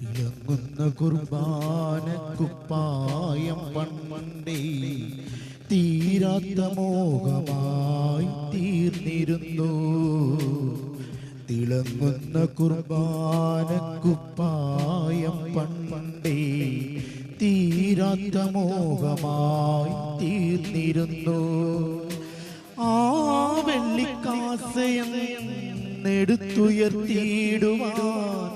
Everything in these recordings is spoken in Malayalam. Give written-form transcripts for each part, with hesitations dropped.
തിളങ്ങുന്ന കുർബാന കുപ്പായം പണ്ടേ തീരാത്ത മോഹമായി തീർന്നിരുന്നു. തിളങ്ങുന്ന കുർബാന കുപ്പായം പണ്ടേ തീരാത്ത മോഹമായി തീർന്നിരുന്നു. ആ വെള്ളിക്കാസയെടുത്തുയർത്തിയിടുവാൻ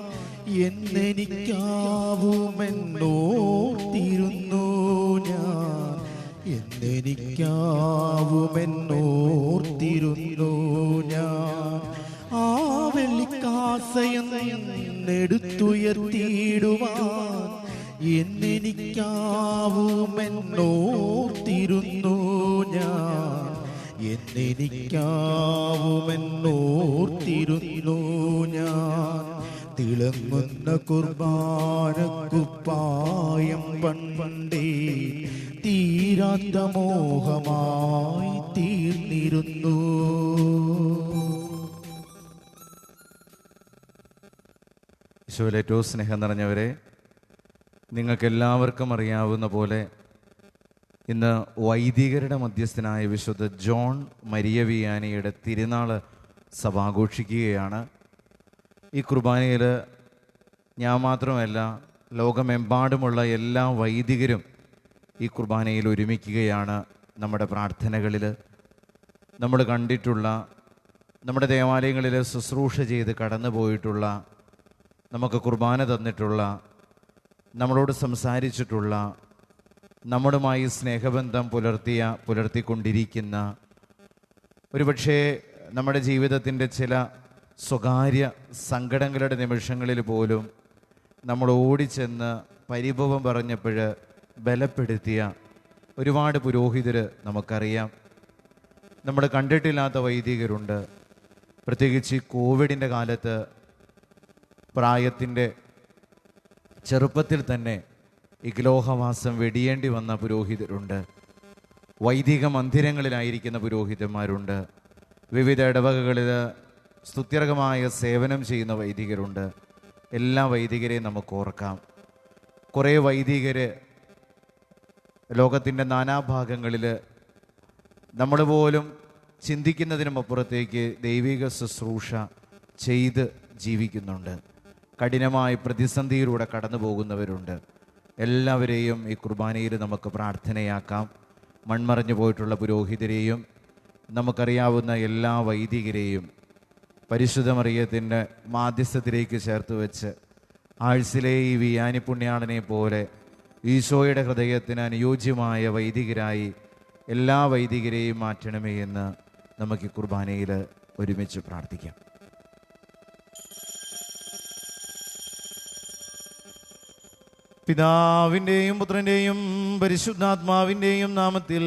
എന്നെനിക്കാവുമെന്നോർത്തിരുന്നു ഞാൻ. എന്നെനിക്കാവുമെന്നോർത്തിരുന്നു ഞാൻ. ആ വെള്ളിക്കാസയെടുത്തുയർത്തിയിടുവാൻ എന്നെനിക്കാവുമെന്നോർത്തിരുന്നു ഞാൻ. എന്നെനിക്കാവുമെന്നോർത്തിരുന്നു ഞാൻ. തിളങ്ങുന്ന കുർബാന കുപ്പായം പണ്ടേ തീരാത്ത മോഹമായി തീർന്നിരുന്നു. ഈശോയിൽ ഏറ്റവും സ്നേഹം നിറഞ്ഞവരെ, നിങ്ങൾക്കെല്ലാവർക്കും അറിയാവുന്ന പോലെ ഇന്ന് വൈദികരുടെ മധ്യസ്ഥനായ വിശുദ്ധ ജോൺ മരിയ വിയാനിയുടെ തിരുനാൾ സഭ ആഘോഷിക്കുകയാണ്. ഈ കുർബാനയിൽ ഞാൻ മാത്രമല്ല, ലോകമെമ്പാടുമുള്ള എല്ലാ വൈദികരും ഈ കുർബാനയിൽ ഒരുമിക്കുകയാണ്. നമ്മുടെ പ്രാർത്ഥനകളിൽ നമ്മൾ കണ്ടിട്ടുള്ള, നമ്മുടെ ദേവാലയങ്ങളിൽ ശുശ്രൂഷ ചെയ്ത് കടന്നു പോയിട്ടുള്ള, നമുക്ക് കുർബാന തന്നിട്ടുള്ള, നമ്മളോട് സംസാരിച്ചിട്ടുള്ള, നമ്മുടെയുമായി സ്നേഹബന്ധം പുലർത്തിക്കൊണ്ടിരിക്കുന്ന, ഒരുപക്ഷേ നമ്മുടെ ജീവിതത്തിൻ്റെ ചില സ്വകാര്യ സങ്കടങ്ങളുടെ നിമിഷങ്ങളിൽ പോലും നമ്മൾ ഓടിച്ചെന്ന് പരിഭവം പറഞ്ഞപ്പോൾ ബലപ്പെടുത്തിയ ഒരുപാട് പുരോഹിതർ നമുക്കറിയാം. നമ്മൾ കണ്ടിട്ടില്ലാത്ത വൈദികരുണ്ട്. പ്രത്യേകിച്ച് കോവിഡിൻ്റെ കാലത്ത് പ്രായത്തിൻ്റെ ചെറുപ്പത്തിൽ തന്നെ ഇഗ്ലോഹവാസം വെടിയേണ്ടി വന്ന പുരോഹിതരുണ്ട്. വൈദിക മന്ദിരങ്ങളിലായിരിക്കുന്ന പുരോഹിതന്മാരുണ്ട്. വിവിധ ഇടവകകളിൽ സ്തുത്യർഹമായ സേവനം ചെയ്യുന്ന വൈദികരുണ്ട്. എല്ലാ വൈദികരെയും നമുക്ക് ഓർക്കാം. കുറേ വൈദികർ ലോകത്തിൻ്റെ നാനാഭാഗങ്ങളിൽ നമ്മൾ പോലും ചിന്തിക്കുന്നതിനും അപ്പുറത്തേക്ക് ദൈവിക ശുശ്രൂഷ ചെയ്ത് ജീവിക്കുന്നുണ്ട്. കഠിനമായ പ്രതിസന്ധിയിലൂടെ കടന്നു പോകുന്നവരുണ്ട്. എല്ലാവരെയും ഈ കുർബാനയിൽ നമുക്ക് പ്രാർത്ഥനയാക്കാം. മൺമറഞ്ഞു പോയിട്ടുള്ള പുരോഹിതരെയും നമുക്കറിയാവുന്ന എല്ലാ വൈദികരെയും പരിശുദ്ധ മറിയത്തിൻ്റെ മാധ്യസ്ഥത്തിലേക്ക് ചേർത്ത് വെച്ച് ആഴ്സിലെ ഈ വിയാനി പുണ്യാളനെ പോലെ ഈശോയുടെ ഹൃദയത്തിന് അനുയോജ്യമായ വൈദികരായി എല്ലാ വൈദികരെയും മാറ്റണമേ എന്ന് നമുക്ക് ഈ കുർബാനയിൽ ഒരുമിച്ച് പ്രാർത്ഥിക്കാം. പിതാവിൻ്റെയും പുത്രൻ്റെയും പരിശുദ്ധാത്മാവിൻ്റെയും നാമത്തിൽ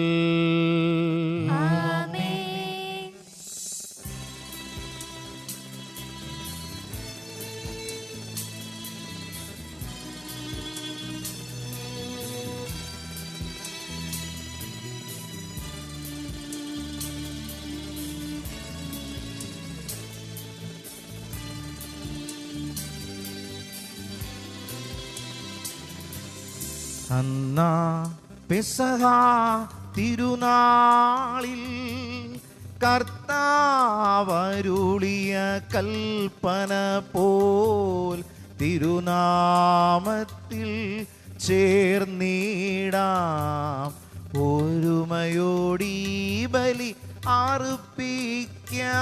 അന്നാ പെസഹ തിരുനാളിൽ കർത്താവരുളിയ കൽപ്പന പോൽ തിരുനാമത്തിൽ ചേർന്നിടാം. ഒരുമയോടീ ബലി അർപ്പിക്കാം.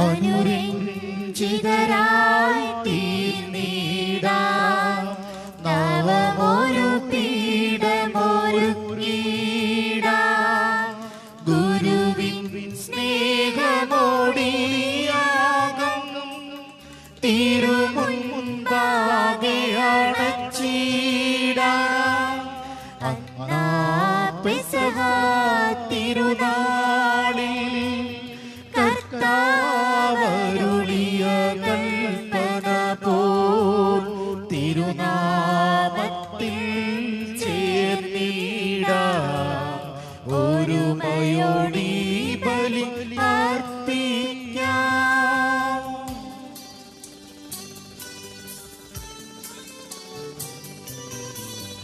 അനുരഞ്ജിതരായി തീർന്നിടാം. നവമൊരു പീഠമൊരുക്കിടാം. ഗുരുവിൻ സ്നേഹമോടിയാകും തിരുമുൻപാകെ അണച്ചിടാം. അന്നാ പെസഹ തിരുനാളിൽ കർത്താവരുളിയ കൽപ്പന പോൽ തിരുനാമത്തിൽ ചേർന്നിടാം.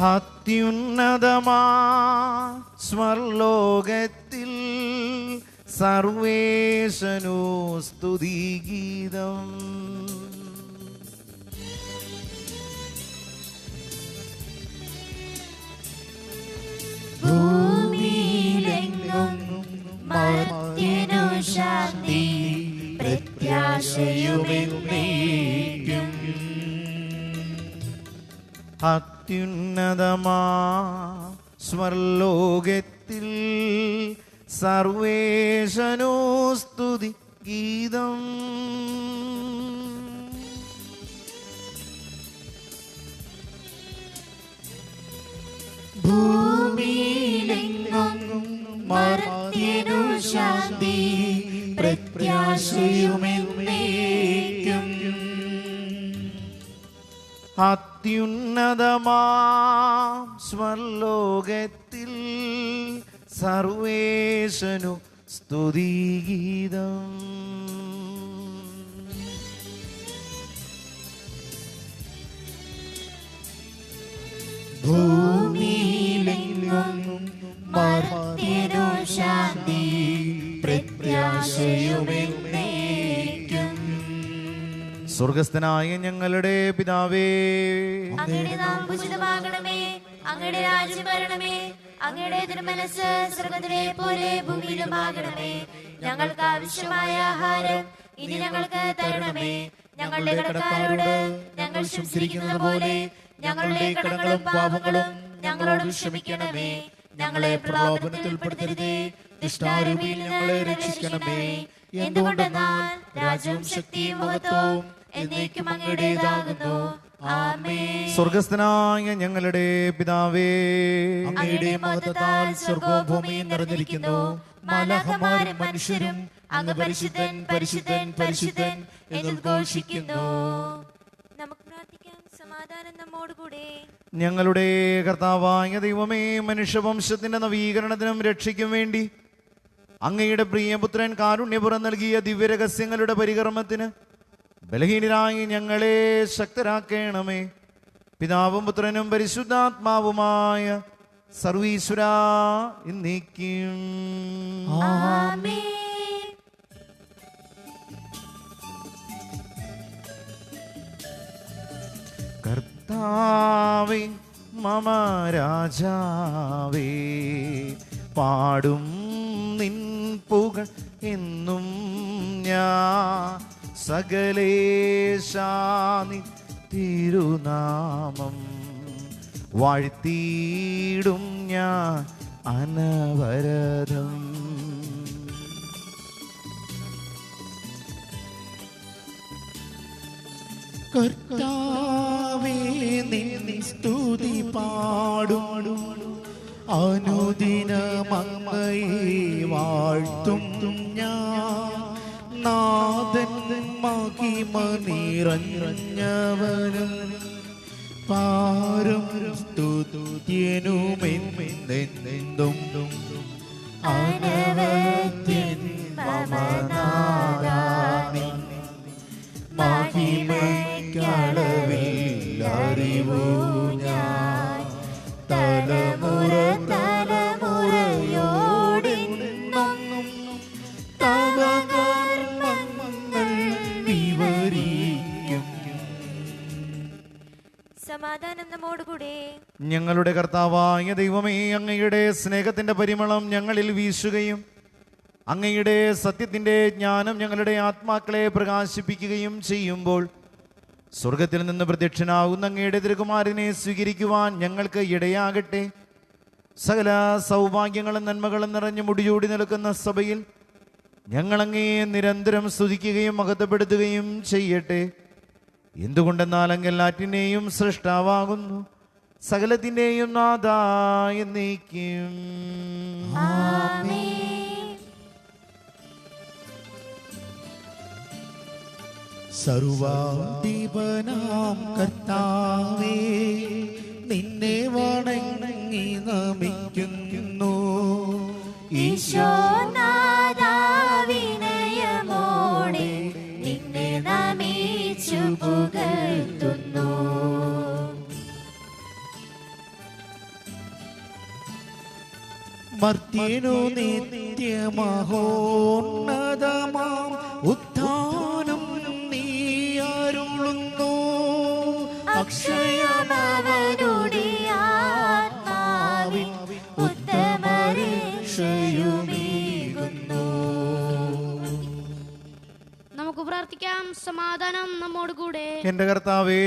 അത്യുന്നതമാ സ്വർലോകത്തിൽ സർവേശനു സ്തുതിഗീതം. ഭൂമിയിലെങ്ങും മർത്യനു ശാന്തി പ്രത്യാശയുമെന്നേക്കും. അത്യുന്നതമാ സ്വർലോകത്തിൽ സർവേശനോ സ്തുതി ഗീതം. ഭൂമിയിലെങ്ങും മർത്യനു ശാന്തി പ്രത്യാശയുമെന്നേക്കും. അത്യുന്നതമാ സ്വർലോകത്തിൽ സർവേശനു സ്തുതിഗീതം. ഭൂമിയിലെങ്ങും മർത്യനു ശാന്തി പ്രത്യാശയുമെന്നേക്കും. സ്വർഗസ്ഥനായ ഞങ്ങളുടെ പിതാവേ, അങ്ങയുടെ നാമം പൂജിതമാകണമേ, അങ്ങയുടെ രാജ്യം വരണമേ, അങ്ങയുടെ തിരുമനസ്സ് സ്വർഗ്ഗത്തിലെ പോലെ ഭൂമിയിലുമാകണമേ. ഞങ്ങൾക്ക് ആവശ്യമായ ആഹാരം ഇനി ഞങ്ങൾക്ക് തരണമേ. ഞങ്ങളുടെ കടക്കാരോട് ഞങ്ങൾ ക്ഷമിച്ചിരിക്കുന്നത് പോലെ ഞങ്ങളുടെ കടങ്ങളും പാപങ്ങളും ഞങ്ങളോട് ക്ഷമിക്കണമേ. ഞങ്ങളെ പ്രലോഭനത്തിൽ ഉൾപ്പെടുത്തരുതേ, ദുഷ്ടാരൂപിയിൽ ഞങ്ങളെ രക്ഷിക്കണമേ. എന്തുകൊണ്ടെന്നാൽ രാജ്യവും ശക്തിയും മഹത്വവും എന്നേക്കും അങ്ങയുടേതാകുന്നു. ആമേൻ. സ്വർഗസ്ഥനായ ഞങ്ങളുടെ പിതാവേ, അങ്ങയുടെ മഹത്വത്താൽ സ്വർഗ്ഗവും ഭൂമിയും നിറഞ്ഞിരിക്കുന്നു. മാലാഖമാരും മനുഷ്യരും അങ്ങ് പരിശുദ്ധൻ പരിശുദ്ധൻ പരിശുദ്ധൻ എന്ന് ഘോഷിക്കുന്നു. നമുക്ക് പ്രാർത്ഥിക്കാം. സമാധാനം നമ്മോടുകൂടെ. ഞങ്ങളുടെ കർത്താവായ ദൈവമേ, മനുഷ്യവംശത്തിന്റെ നവീകരണത്തിനും രക്ഷയ്ക്കും വേണ്ടി അങ്ങയുടെ പ്രിയപുത്രൻ കാരുണ്യപുരം നൽകിയ ദിവ്യരഹസ്യങ്ങളുടെ പരികർമ്മത്തിന് ബലഹീനരായി ഞങ്ങളെ ശക്തരാക്കണമേ. പിതാവും പുത്രനും പരിശുദ്ധാത്മാവുമായ സർവീശ്വരാ എന്നേക്കും. ആമേൻ. കർത്താവേ മമ രാജാവേ, പാടും നിൻ പുകൾ എന്നും ഞാൻ. സകലേശാനി തിരുനാമം വാഴ്ത്തിയിടും ഞാൻ അനവരതം. കർത്താവേ നിൻ സ്തുതി പാടും, അനുദിനമങ്ങയെ വാഴ്ത്തും ഞാൻ. നാഥൻ മഹിമ നിറഞ്ഞവനും പാരും സ്തുതിയനുമെന്നെന്തും അനവധ്യൻ മമനാദാനി മഹിമയ്ക്കളവിൽ അറിവു ഞാൻ. തലമുറ തലമുറയോടെന്നും തവ കർമ്മങ്ങൾ വിവരിക്കും. സമാധാനം നമ്മോടുകൂടെ. ഞങ്ങളുടെ കർത്താവായ ദൈവമേ, അങ്ങയുടെ സ്നേഹത്തിന്റെ പരിമളം ഞങ്ങളിൽ വീശുകയും അങ്ങയുടെ സത്യത്തിന്റെ ജ്ഞാനം ഞങ്ങളുടെ ആത്മാക്കളെ പ്രകാശിപ്പിക്കുകയും ചെയ്യുമ്പോൾ സ്വർഗത്തിൽ നിന്ന് പ്രത്യക്ഷനാകുന്ന അങ്ങയുടെ തിരുകുമാരനെ സ്വീകരിക്കുവാൻ ഞങ്ങൾക്ക് ഇടയാകട്ടെ. സകല സൗഭാഗ്യങ്ങളും നന്മകളും നിറഞ്ഞു മുടിചൂടി നിൽക്കുന്ന സഭയിൽ ഞങ്ങളങ്ങയെ നിരന്തരം സ്തുതിക്കുകയും മഹത്വപ്പെടുത്തുകയും ചെയ്യട്ടെ. എന്തുകൊണ്ടെന്നാൽ അങ്ങ് എല്ലാറ്റിനെയും സൃഷ്ടാവാകുന്നു, സകലത്തിൻ്റെയും നാഥായ എന്നേക്കും. ആമേൻ. സർവാധിപനാം കർത്താവേ, നിന്നെ വണങ്ങി നമിക്കുന്നു. ഈശോനാദാവിനയമോടെ നിന്നെ നമിച്ചു പുകഴ്ത്തുന്നു. മർത്യനു നിത്യമഹോന്നതമാം ഉത്ഥാനം നീ അരുളുന്നു. അക്ഷയമവരുടെ ആത്മാവിൻ ഉത്തമരക്ഷയുമേകുന്നു. നമുക്ക് പ്രാർത്ഥിക്കാം. സമാധാനം നമ്മോട് കൂടെ. എന്റെ കർത്താവേ,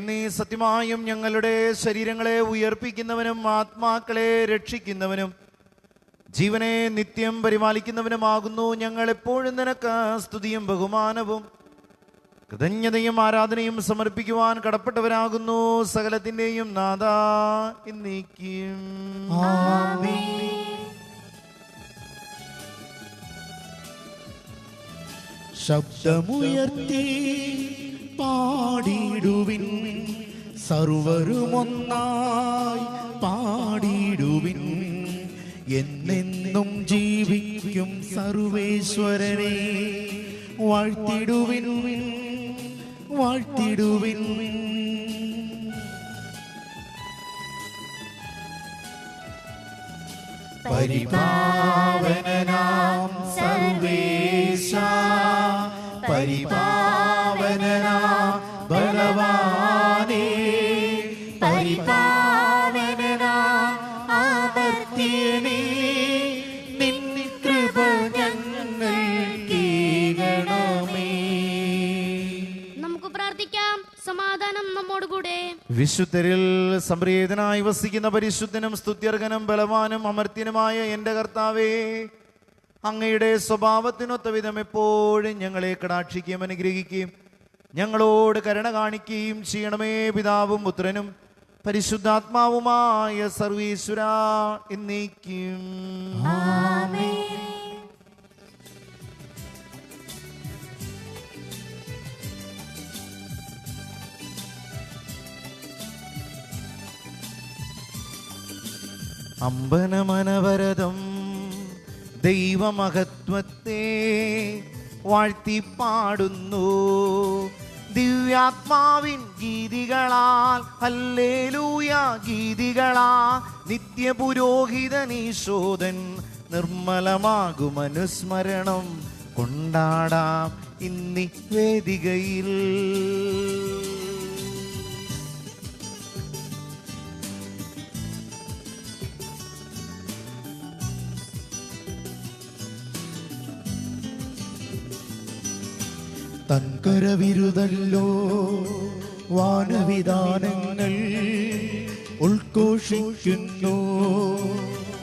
നീ സത്യമായും ഞങ്ങളുടെ ശരീരങ്ങളെ ഉയർപ്പിക്കുന്നവനും ആത്മാക്കളെ രക്ഷിക്കുന്നവനും ജീവനെ നിത്യം പരിപാലിക്കുന്നവനുമാകുന്നു. ഞങ്ങൾ എപ്പോഴും നിനക്ക് സ്തുതിയും ബഹുമാനവും കൃതജ്ഞതയും ആരാധനയും സമർപ്പിക്കുവാൻ കടപ്പെട്ടവരാകുന്നു. സകലത്തിന്റെയും നാഥാ എന്നേക്കും. ശബ്ദമുയർത്തി പാടിടുവിൻ, സർവരുമൊന്നായി പാടിടുവിൻ. എന്നെന്നും ജീവിക്കും സർവേശ്വരനെ വാഴ്ത്തിടുവിൻ, വാഴ്ത്തിടുവിൻ. പരിപാവനനാം സർവേശ, പരിപാവനനാം ബലവാനേ, പരിപാവനനാം അമർത്യനേ, നിൻ കൃപ ഞങ്ങൾ കീഴണമേ. നമുക്ക് പ്രാർത്ഥിക്കാം. സമാധാനം നമ്മോട് കൂടെ. വിശുദ്ധരിൽ സംപ്രീതനായി വസിക്കുന്ന പരിശുദ്ധനും സ്തുത്യർഹനും ബലവാനും അമർത്യനുമായ എന്റെ കർത്താവേ, അങ്ങയുടെ സ്വഭാവത്തിനൊത്ത വിധം എപ്പോഴും ഞങ്ങളെ കടാക്ഷിക്കുകയും അനുഗ്രഹിക്കുകയും ഞങ്ങളോട് കരുണ കാണിക്കുകയും ചെയ്യണമേ. പിതാവും പുത്രനും പരിശുദ്ധാത്മാവുമായ സർവീശ്വരാ എന്നേക്കും. അമ്പനമനവരതം ദൈവമഹത്വത്തെ വാഴ്ത്തിപ്പാടുന്നു. ദിവ്യാത്മാവിൻ ഗീതികളാൽ ഹല്ലേലൂയ ഗീതികളാൽ നിത്യപുരോഹിതനീശോദൻ നിർമ്മലമാകും അനുസ്മരണം കൊണ്ടാടാം ഇന്നീ വേദികയിൽ. തൻകരവിരുതല്ലോ വാനവിധാനങ്ങൾ ഉൾഘോഷിക്കുന്നു.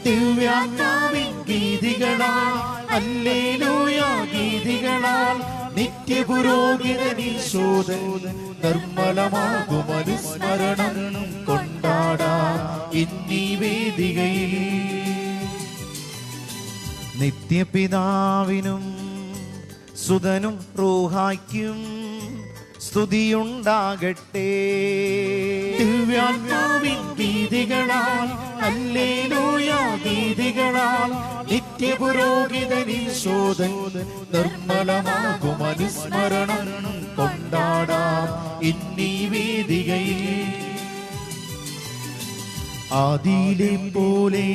ദിവ്യാത്മാവിൻ ഗീതികളാൽ ഹല്ലേലൂയ ഗീതികളാൽ നിത്യപുരോഹിതനീശോദൻ നിർമ്മലമാകും അനുസ്മരണം കൊണ്ടാടാം ഇന്നീ വേദികയിൽ. നിത്യപിതാവിനും സുതനും റൂഹായ്ക്കും സ്തുതിയുണ്ടാകട്ടെ. ദിവ്യാത്മാവിൻ ഗീതികളാൽ ഹല്ലേലൂയ ഗീതികളാൽ നിത്യപുരോഹിതനീശോദൻ നിർമ്മലമാകും അനുസ്മരണം കൊണ്ടാടാം ഇന്നീ വേദികയിൽ. ആദിയിലെ പോലെ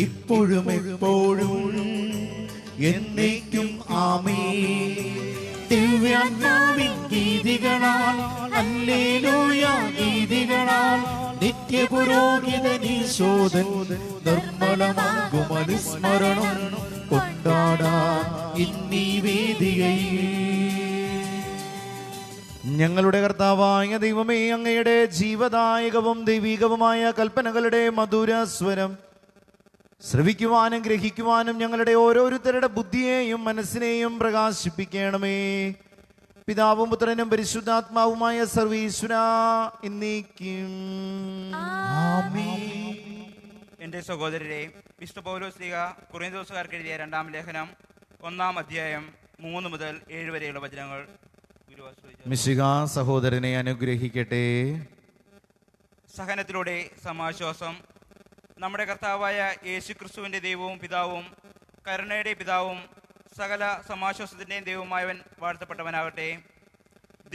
ഇപ്പോഴും എപ്പോഴും എന്നേക്കും ആമേൻ. ദിവ്യാത്മാവിൻ ഗീതികളാൽ ഹല്ലേലൂയ ഗീതികളാൽ നിത്യപുരോഹിതനീശോദൻ നിർമ്മലമാകും അനുസ്മരണം കൊണ്ടാടാം ഇന്നീ വേദികയിൽ. ഞങ്ങളുടെ കർത്താവായ ദൈവമേ, അങ്ങയുടെ ജീവദായകവും ദൈവികവുമായ കൽപ്പനകളുടെ മധുര സ്വരം ശ്രവിക്കുവാനും ഗ്രഹിക്കുവാനും ഞങ്ങളുടെ ഓരോരുത്തരുടെ ബുദ്ധിയെയും മനസ്സിനെയും പ്രകാശിപ്പിക്കണമേ. പിതാവും പുത്രനും പരിശുദ്ധാത്മാവുമായ സർവീശ്വരാ എന്നേക്കും. എൻ്റെ സഹോദരരെ, വിശുദ്ധ പൗലോസ് ശ്ലീഹ കൊറിന്തോസുകാർക്ക് എഴുതിയ 2-ാം ലേഖനം 1-ാം അധ്യായം 3 മുതൽ 7 വരെയുള്ള വചനങ്ങൾ. മിശിഹാ സഹോദരനെ അനുഗ്രഹിക്കട്ടെ. സഹനത്തിലൂടെ സമാശ്വാസം. നമ്മുടെ കർത്താവായ യേശു ക്രിസ്തുവിൻ്റെ ദൈവവും പിതാവും കരുണയുടെ പിതാവും സകല സമാശ്വാസത്തിൻ്റെയും ദൈവമായവൻ വാഴ്ത്തപ്പെട്ടവനാകട്ടെ.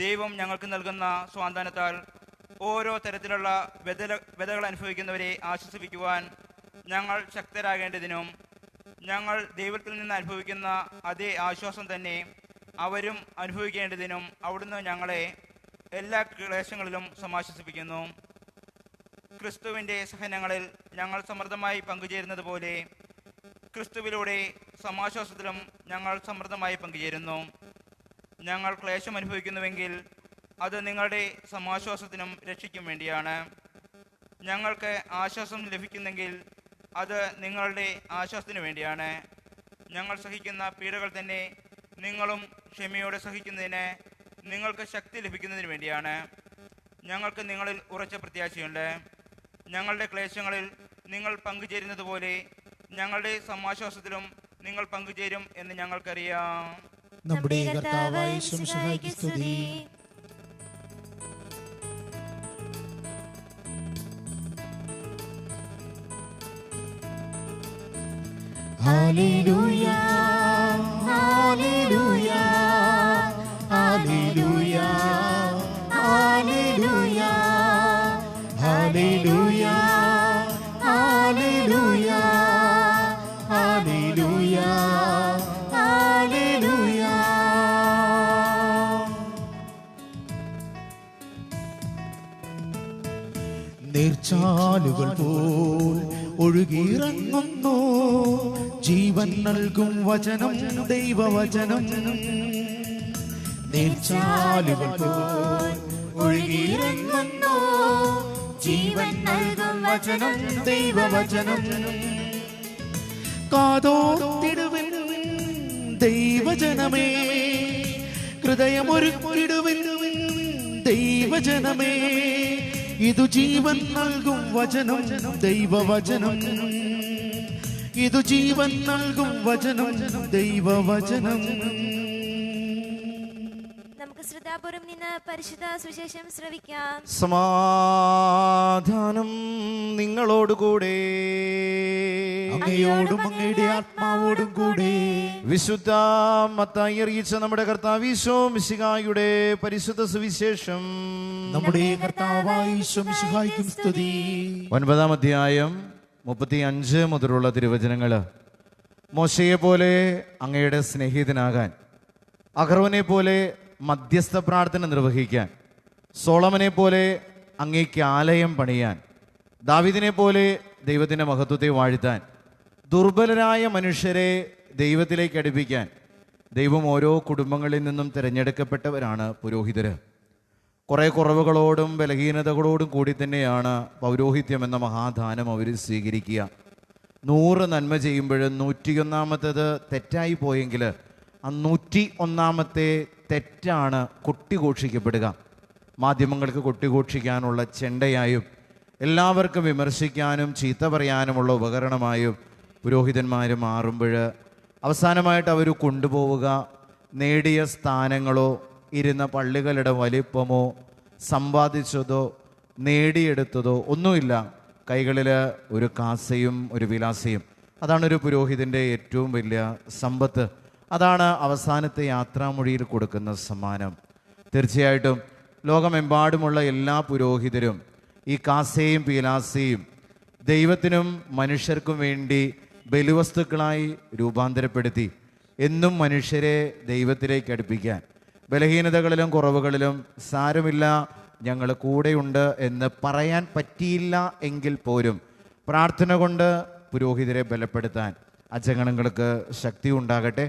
ദൈവം ഞങ്ങൾക്ക് നൽകുന്ന സ്വാന്തനത്താൽ ഓരോ തരത്തിലുള്ള വ്യതകൾ അനുഭവിക്കുന്നവരെ ആശ്വസിപ്പിക്കുവാൻ ഞങ്ങൾ ശക്തരാകേണ്ടതിനും ഞങ്ങൾ ദൈവത്തിൽ നിന്ന് അനുഭവിക്കുന്ന അതേ ആശ്വാസം തന്നെ അവരും അനുഭവിക്കേണ്ടതിനും അവിടുന്ന് ഞങ്ങളെ എല്ലാ ക്ലേശങ്ങളിലും സമാശ്വസിപ്പിക്കുന്നു. ക്രിസ്തുവിൻ്റെ സഹനങ്ങളിൽ ഞങ്ങൾ സമൃദ്ധമായി പങ്കുചേരുന്നത് പോലെ ക്രിസ്തുവിലൂടെ സമാശ്വാസത്തിലും ഞങ്ങൾ സമൃദ്ധമായി പങ്കുചേരുന്നു. ഞങ്ങൾ ക്ലേശം അനുഭവിക്കുന്നുവെങ്കിൽ അത് നിങ്ങളുടെ സമാശ്വാസത്തിനും രക്ഷയ്ക്കും വേണ്ടിയാണ്. ഞങ്ങൾക്ക് ആശ്വാസം ലഭിക്കുന്നെങ്കിൽ അത് നിങ്ങളുടെ ആശ്വാസത്തിനു വേണ്ടിയാണ്. ഞങ്ങൾ സഹിക്കുന്ന പീഡകൾ തന്നെ നിങ്ങളും ക്ഷമയോടെ സഹിക്കുന്നതിന് നിങ്ങൾക്ക് ശക്തി ലഭിക്കുന്നതിന് വേണ്ടിയാണ്. ഞങ്ങൾക്ക് നിങ്ങളിൽ ഉറച്ച പ്രത്യാശയുണ്ട്. ഞങ്ങളുടെ ക്ലേശങ്ങളിൽ നിങ്ങൾ പങ്കുചേരുന്നത് പോലെ ഞങ്ങളുടെ സമാശ്വാസത്തിലും നിങ്ങൾ പങ്കുചേരും എന്ന് ഞങ്ങൾക്കറിയാം. നമ്മുടെ കർത്താവായ യേശുമിശിഹായ്ക്ക് സ്തുതി. Hallelujah hallelujah hallelujah hallelujah hallelujah hallelujah hallelujah hallelujah. നീർച്ചാലുകൾ പോൽ ഒഴുകിയിറങ്ങുന്നു ജീവൻ നൽകും വചനം ദൈവവചനം. നീർച്ചാലുകൾ പോൽ ഒഴുകിയിറങ്ങുന്നു ജീവൻ നൽകും വചനം ദൈവവചനം. കാതോർത്തിടുവിൻ ദൈവജനമേ, ഹൃദയമൊരുക്കിടുവിൻ ദൈവജനമേ, ഇതു ജീവൻ നൽകും വചനം ദൈവവചനം. ഇതു ജീവൻ നൽകും വചനം ദൈവവചനം. നമുക്ക് ശ്രദ്ധാപൂർവം നിന്ന് പരിശുദ്ധ സുവിശേഷം ശ്രവിക്കാം. സമാധാനം നിങ്ങളോടുകൂടെ, അങ്ങയോടും അങ്ങയുടെ ആത്മാവോടും കൂടെ. വിശുദ്ധ മത്തായി അറിയിച്ച നമ്മുടെ കർത്താവ് ഈശോ മിശിഹായുടെ പരിശുദ്ധ സുവിശേഷം. നമ്മുടെ കർത്താവായ യേശുമിശിഹായ്ക്കും സ്തുതി. 9-ാം അധ്യായം 35 മുതലുള്ള തിരുവചനങ്ങള്. മോശയെ പോലെ അങ്ങയുടെ സ്നേഹിതനാകാൻ, അഹരോനെ പോലെ മധ്യസ്ഥ പ്രാർത്ഥന നിർവഹിക്കാൻ, സോളമനെ പോലെ അങ്ങേക്ക് ആലയം പണിയാൻ, ദാവീദിനെ പോലെ ദൈവത്തിൻ്റെ മഹത്വത്തെ വാഴ്ത്താൻ, ദുർബലരായ മനുഷ്യരെ ദൈവത്തിലേക്ക് അടുപ്പിക്കാൻ ദൈവം ഓരോ കുടുംബങ്ങളിൽ നിന്നും തിരഞ്ഞെടുക്കപ്പെട്ടവരാണ് പുരോഹിതര്. കുറേ കുറവുകളോടും ബലഹീനതകളോടും കൂടി തന്നെയാണ് പൗരോഹിത്യം എന്ന മഹാദാനം അവർ സ്വീകരിക്കുക. 100 നന്മ ചെയ്യുമ്പോഴും 101ാമത്തേത് തെറ്റായി പോയെങ്കിൽ ആ 101ാമത്തെ തെറ്റാണ് കൊട്ടിഘോഷിക്കപ്പെടുക. മാധ്യമങ്ങൾക്ക് കൊട്ടിഘോഷിക്കാനുള്ള ചെണ്ടയായും എല്ലാവർക്കും വിമർശിക്കാനും ചീത്ത പറയാനുമുള്ള ഉപകരണമായും പുരോഹിതന്മാർ മാറുമ്പോൾ അവസാനമായിട്ട് അവർ കൊണ്ടുപോവുക നേടിയ സ്ഥാനങ്ങളോ ഇരുന്ന പള്ളികളുടെ വലിപ്പമോ സമ്പാദിച്ചതോ നേടിയെടുത്തതോ ഒന്നുമില്ല. കൈകളിൽ ഒരു കാസയും ഒരു വിലാസയും. അതാണൊരു പുരോഹിതൻ്റെ ഏറ്റവും വലിയ സമ്പത്ത്. അതാണ് അവസാനത്തെ യാത്രാമൊഴിയിൽ കൊടുക്കുന്ന സമ്മാനം. തീർച്ചയായിട്ടും ലോകമെമ്പാടുമുള്ള എല്ലാ പുരോഹിതരും ഈ കാസയും പീലാസയും ദൈവത്തിനും മനുഷ്യർക്കും വേണ്ടി ബലിവസ്തുക്കളായി രൂപാന്തരപ്പെടുത്തി എന്നും മനുഷ്യരെ ദൈവത്തിലേക്ക് അടുപ്പിക്കാൻ, ബലഹീനതകളിലും കുറവുകളിലും സാരമില്ല ഞങ്ങൾ കൂടെയുണ്ട് എന്ന് പറയാൻ പറ്റിയില്ല എങ്കിൽ പോലും പ്രാർത്ഥന കൊണ്ട് പുരോഹിതരെ ബലപ്പെടുത്താൻ അജഗണങ്ങൾക്ക് ശക്തി ഉണ്ടാകട്ടെ.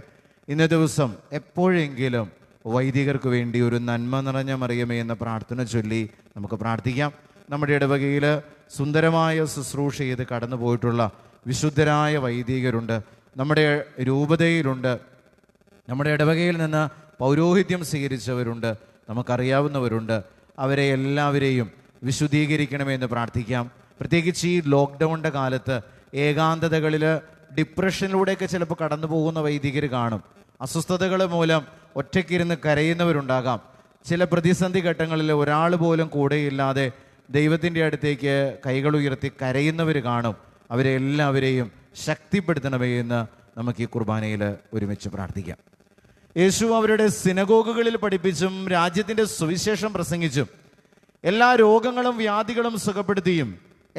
ഇന്ന ദിവസം എപ്പോഴെങ്കിലും വൈദികർക്ക് വേണ്ടി ഒരു നന്മ നിറഞ്ഞ മറിയമേ എന്ന പ്രാർത്ഥന ചൊല്ലി നമുക്ക് പ്രാർത്ഥിക്കാം. നമ്മുടെ ഇടവകയിൽ സുന്ദരമായ ശുശ്രൂഷ ചെയ്ത് കടന്നു പോയിട്ടുള്ള വിശുദ്ധരായ വൈദികരുണ്ട്, നമ്മുടെ രൂപതയിലുണ്ട്, നമ്മുടെ ഇടവകയിൽ നിന്ന് പൗരോഹിത്യം സ്വീകരിച്ചവരുണ്ട്, നമുക്കറിയാവുന്നവരുണ്ട്. അവരെ എല്ലാവരെയും വിശുദ്ധീകരിക്കണമെന്ന് പ്രാർത്ഥിക്കാം. പ്രത്യേകിച്ച് ഈ ലോക്ക്ഡൗണിൻ്റെ കാലത്ത് ഏകാന്തതകളിൽ ഡിപ്രഷനിലൂടെയൊക്കെ ചിലപ്പോൾ കടന്നു പോകുന്ന വൈദികർ കാണും. അസ്വസ്ഥതകൾ മൂലം ഒറ്റയ്ക്കിരുന്ന് കരയുന്നവരുണ്ടാകാം. ചില പ്രതിസന്ധി ഘട്ടങ്ങളിൽ ഒരാൾ പോലും കൂടെയില്ലാതെ ദൈവത്തിൻ്റെ അടുത്തേക്ക് കൈകൾ ഉയർത്തി കരയുന്നവർ കാണും. അവരെ എല്ലാവരെയും ശക്തിപ്പെടുത്തണമേ എന്ന് നമുക്ക് ഈ കുർബാനയിൽ ഒരുമിച്ച് പ്രാർത്ഥിക്കാം. യേശു അവരുടെ സിനഗോഗുകളിൽ പഠിപ്പിച്ചും രാജ്യത്തിൻ്റെ സുവിശേഷം പ്രസംഗിച്ചും എല്ലാ രോഗങ്ങളും വ്യാധികളും സുഖപ്പെടുത്തിയും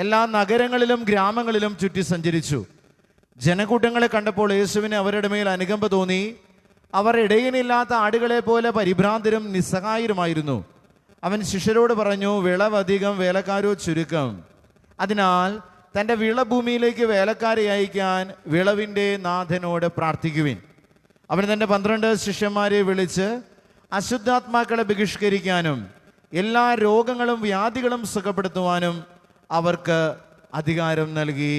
എല്ലാ നഗരങ്ങളിലും ഗ്രാമങ്ങളിലും ചുറ്റി സഞ്ചരിച്ചു. ജനക്കൂട്ടങ്ങളെ കണ്ടപ്പോൾ യേശുവിന് അവരുടെ മേൽ അനുകമ്പ തോന്നി. അവർ ഇടയനില്ലാത്ത ആടുകളെ പോലെ പരിഭ്രാന്തരും നിസ്സഹായരുമായിരുന്നു. അവൻ ശിഷ്യരോട് പറഞ്ഞു, വിളവധികം, വേലക്കാരോ ചുരുക്കം. അതിനാൽ തൻ്റെ വിളഭൂമിയിലേക്ക് വേലക്കാരെ അയക്കാൻ വിളവിൻ്റെ നാഥനോട് പ്രാർത്ഥിക്കുവിൻ. അവൻ തൻ്റെ 12 ശിഷ്യന്മാരെ വിളിച്ച് അശുദ്ധാത്മാക്കളെ ബഹിഷ്കരിക്കാനും എല്ലാ രോഗങ്ങളും വ്യാധികളും സുഖപ്പെടുത്തുവാനും അവർക്ക് അധികാരം നൽകി.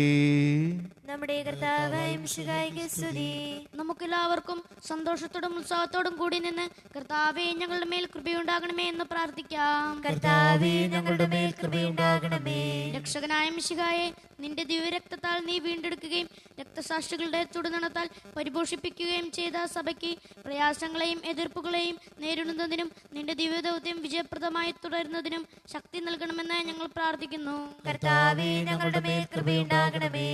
നമ്മുടെ കർത്താവായ മിശിഹായ്ക്ക് സ്തുതി. നമുക്കെല്ലാവർക്കും സന്തോഷത്തോടും ഉത്സാഹത്തോടും കൂടി നിന്ന് കർത്താവേ ഞങ്ങളുടെ മേൽ കൃപയുണ്ടാകണമേ എന്ന് പ്രാർത്ഥിക്കാം. കർത്താവേ ഞങ്ങളുടെ മേൽ കൃപയുണ്ടാകണമേ. രക്ഷകനായ മിശിഹായെ, നിന്റെ ദിവ്യരക്തത്താൽ നീ വീണ്ടെടുക്കുകയും രക്തസാക്ഷികളുടെ ചുടുനിണത്താൽ പരിപോഷിപ്പിക്കുകയും ചെയ്ത സഭയ്ക്ക് പ്രയാസങ്ങളെയും എതിർപ്പുകളെയും നേരിടുന്നതിനും നിന്റെ ദിവ്യദൗത്യം വിജയപ്രദമായി തുടരുന്നതിനും ശക്തി നൽകണമെന്ന് ഞങ്ങൾ പ്രാർത്ഥിക്കുന്നു. കർത്താവേ ഞങ്ങളുടെ മേൽ കൃപയുണ്ടാകണമേ.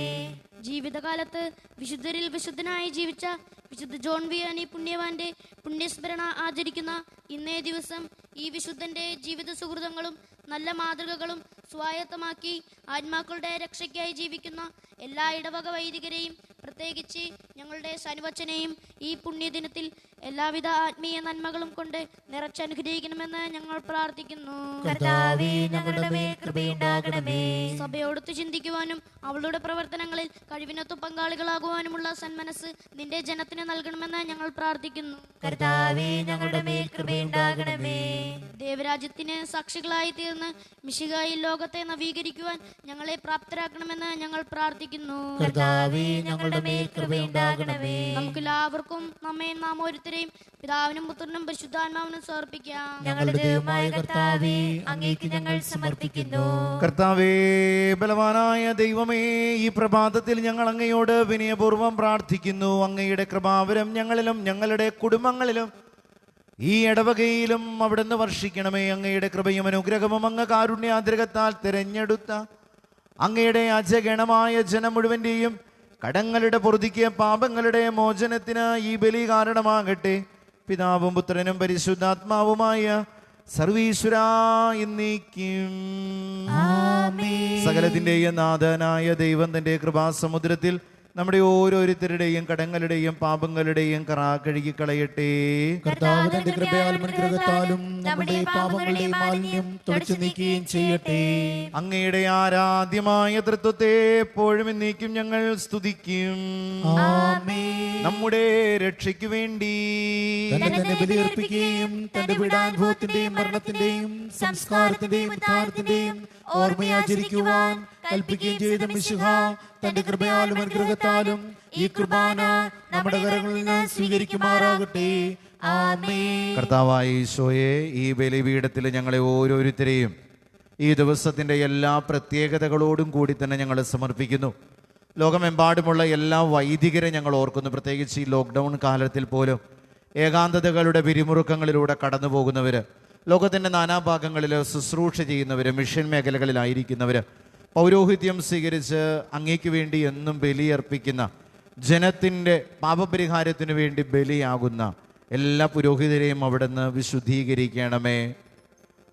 ജീവിതകാലത്ത് വിശുദ്ധരിൽ വിശുദ്ധനായി ജീവിച്ച വിശുദ്ധ ജോൺ വിയാനി പുണ്യവാന്റെ പുണ്യസ്മരണ ആചരിക്കുന്ന ഇന്നേ ദിവസം ഈ വിശുദ്ധന്റെ ജീവിത സുഹൃതങ്ങളും നല്ല മാതൃകകളും സ്വായത്തമാക്കി ആത്മാക്കളുടെ രക്ഷയ്ക്കായി ജീവിക്കുന്ന എല്ലാ ഇടവക വൈദികരെയും പ്രത്യേകിച്ച് ഞങ്ങളുടെ ശനിവച്ചനെയും ഈ പുണ്യദിനത്തിൽ എല്ലാവിധ ആത്മീയ നന്മകളും കൊണ്ട് നിറച്ചനുഗ്രഹിക്കണമെന്ന് ഞങ്ങൾ പ്രാർത്ഥിക്കുന്നു. കർത്താവേ ഞങ്ങളുടെ മേൽ കൃപയുണ്ടാകണമേ. സഭയോടൊത്ത് ചിന്തിക്കുവാനും അവളുടെ പ്രവർത്തനങ്ങളിൽ കഴിവിനൊത്ത് പങ്കാളികളാകുവാനുമുള്ള സന്മനസ് നിന്റെ ജനത്തിന് നൽകണമെന്ന് ഞങ്ങൾ പ്രാർത്ഥിക്കുന്നു. കർത്താവേ ഞങ്ങളുടെ മേൽ കൃപയുണ്ടാകണമേ. ദേവരാജ്യത്തിന് സാക്ഷികളായി തീർന്ന് മിശിഹായിൽ ലോകത്തെ നവീകരിക്കുവാൻ ഞങ്ങളെ പ്രാപ്തരാക്കണമെന്ന് ഞങ്ങൾ പ്രാർത്ഥിക്കുന്നു. കർത്താവേ ഞങ്ങളുടെ മേൽ കൃപയുണ്ടാകണമേ. നമുക്കെല്ലാവർക്കും നമ്മെ നാം ഓരോരുത്തരെയും പിതാവിനും പുത്രനും പരിശുദ്ധാത്മാവിനും സമർപ്പിക്കാം. ഞങ്ങളുടെ ദൈവമായ കർത്താവേ, അങ്ങേക്ക് ഞങ്ങൾ സമർപ്പിക്കുന്നു. കർത്താവേ, ബലവാനായ ദൈവമേ, ഈ പ്രഭാതത്തിൽ ഞങ്ങൾ അങ്ങയോട് വിനയപൂർവ്വം പ്രാർത്ഥിക്കുന്നു. അങ്ങയുടെ കൃപാവരം ഞങ്ങളിലും ഞങ്ങളുടെ കുടുംബങ്ങളിലും ഈ ഇടവകയിലും അവിടുന്ന് വർഷിക്കണമേ. അങ്ങയുടെ കൃപയും അനുഗ്രഹവും അങ്ങ് കാരുണ്യാദ്രകത്താൽ തിരഞ്ഞെടുത്ത അങ്ങയുടെ അജഗണമായ ജനം മുഴുവൻ്റെയും കടങ്ങളുടെ പൊറുതിക്ക് പാപങ്ങളുടെ മോചനത്തിന് ഈ ബലി കാരണമാകട്ടെ. പിതാവും പുത്രനും പരിശുദ്ധാത്മാവുമായ സർവീശ്വരാ എന്നേക്കും. സകലത്തിൻ്റെയും നാഥനായ ദൈവം തൻ്റെ കൃപാസമുദ്രത്തിൽ നമ്മുടെ ഓരോരുത്തരുടെയും കടങ്ങളുടെയും പാപങ്ങളുടെയും കറ കഴുകിക്കളയട്ടെ. കർത്താവ് തന്റെ കൃപയാലും അനുഗ്രഹത്താലും നമ്മുടെ പാപങ്ങളുടെ മാലിന്യം തുടച്ചു നീക്കുകയും ചെയ്യട്ടെ. അങ്ങയുടെ ആരാധ്യമായ തൃത്വത്തെ എപ്പോഴും എന്നേക്കും ഞങ്ങൾ സ്തുതിക്കും. നമ്മുടെ രക്ഷയ്ക്ക് വേണ്ടി തന്നെ ബലിയർപ്പിക്കുകയും തന്റെ പീഡാനുഭവത്തിന്റെയും മരണത്തിന്റെയും സംസ്കാരത്തിന്റെയും ഉദ്ധാരത്തിന്റെയും ഓർമ്മയാചരിക്കുവാൻ കൽപ്പിക്കുകയും ചെയ്ത മിശിഹാ തന്റെ കൃപയാലും അനുഗ്രഹത്താലും ഈ കുർബാന നമ്മുടെ കരങ്ങളിൽ നിന്ന് സ്വീകരിക്കുമാറാകട്ടെ. ആമേൻ. കർത്താവായ ഈശോയെ, ഈ ബലിപീഠത്തിൽ ഞങ്ങളെ ഓരോരുത്തരെയും ഈ ദിവസത്തിൻ്റെ എല്ലാ പ്രത്യേകതകളോടും കൂടി തന്നെ ഞങ്ങൾ സമർപ്പിക്കുന്നു. ലോകമെമ്പാടുമുള്ള എല്ലാ വൈദികരെ ഞങ്ങൾ ഓർക്കുന്നു. പ്രത്യേകിച്ച് ഈ ലോക്ക്ഡൗൺ കാലത്തിൽ പോലും ഏകാന്തതകളുടെ പിരിമുറുക്കങ്ങളിലൂടെ കടന്നു പോകുന്നവർ, ലോകത്തിൻ്റെ നാനാഭാഗങ്ങളിൽ ശുശ്രൂഷ ചെയ്യുന്നവർ, മിഷൻ മേഖലകളിലായിരിക്കുന്നവർ, പൗരോഹിത്യം സ്വീകരിച്ച് അങ്ങേക്ക് വേണ്ടി എന്നും ബലിയർപ്പിക്കുന്ന ജനത്തിൻ്റെ പാപപരിഹാരത്തിനു വേണ്ടി ബലിയാകുന്ന എല്ലാ പുരോഹിതരെയും അവിടുന്ന് വിശുദ്ധീകരിക്കണമേ.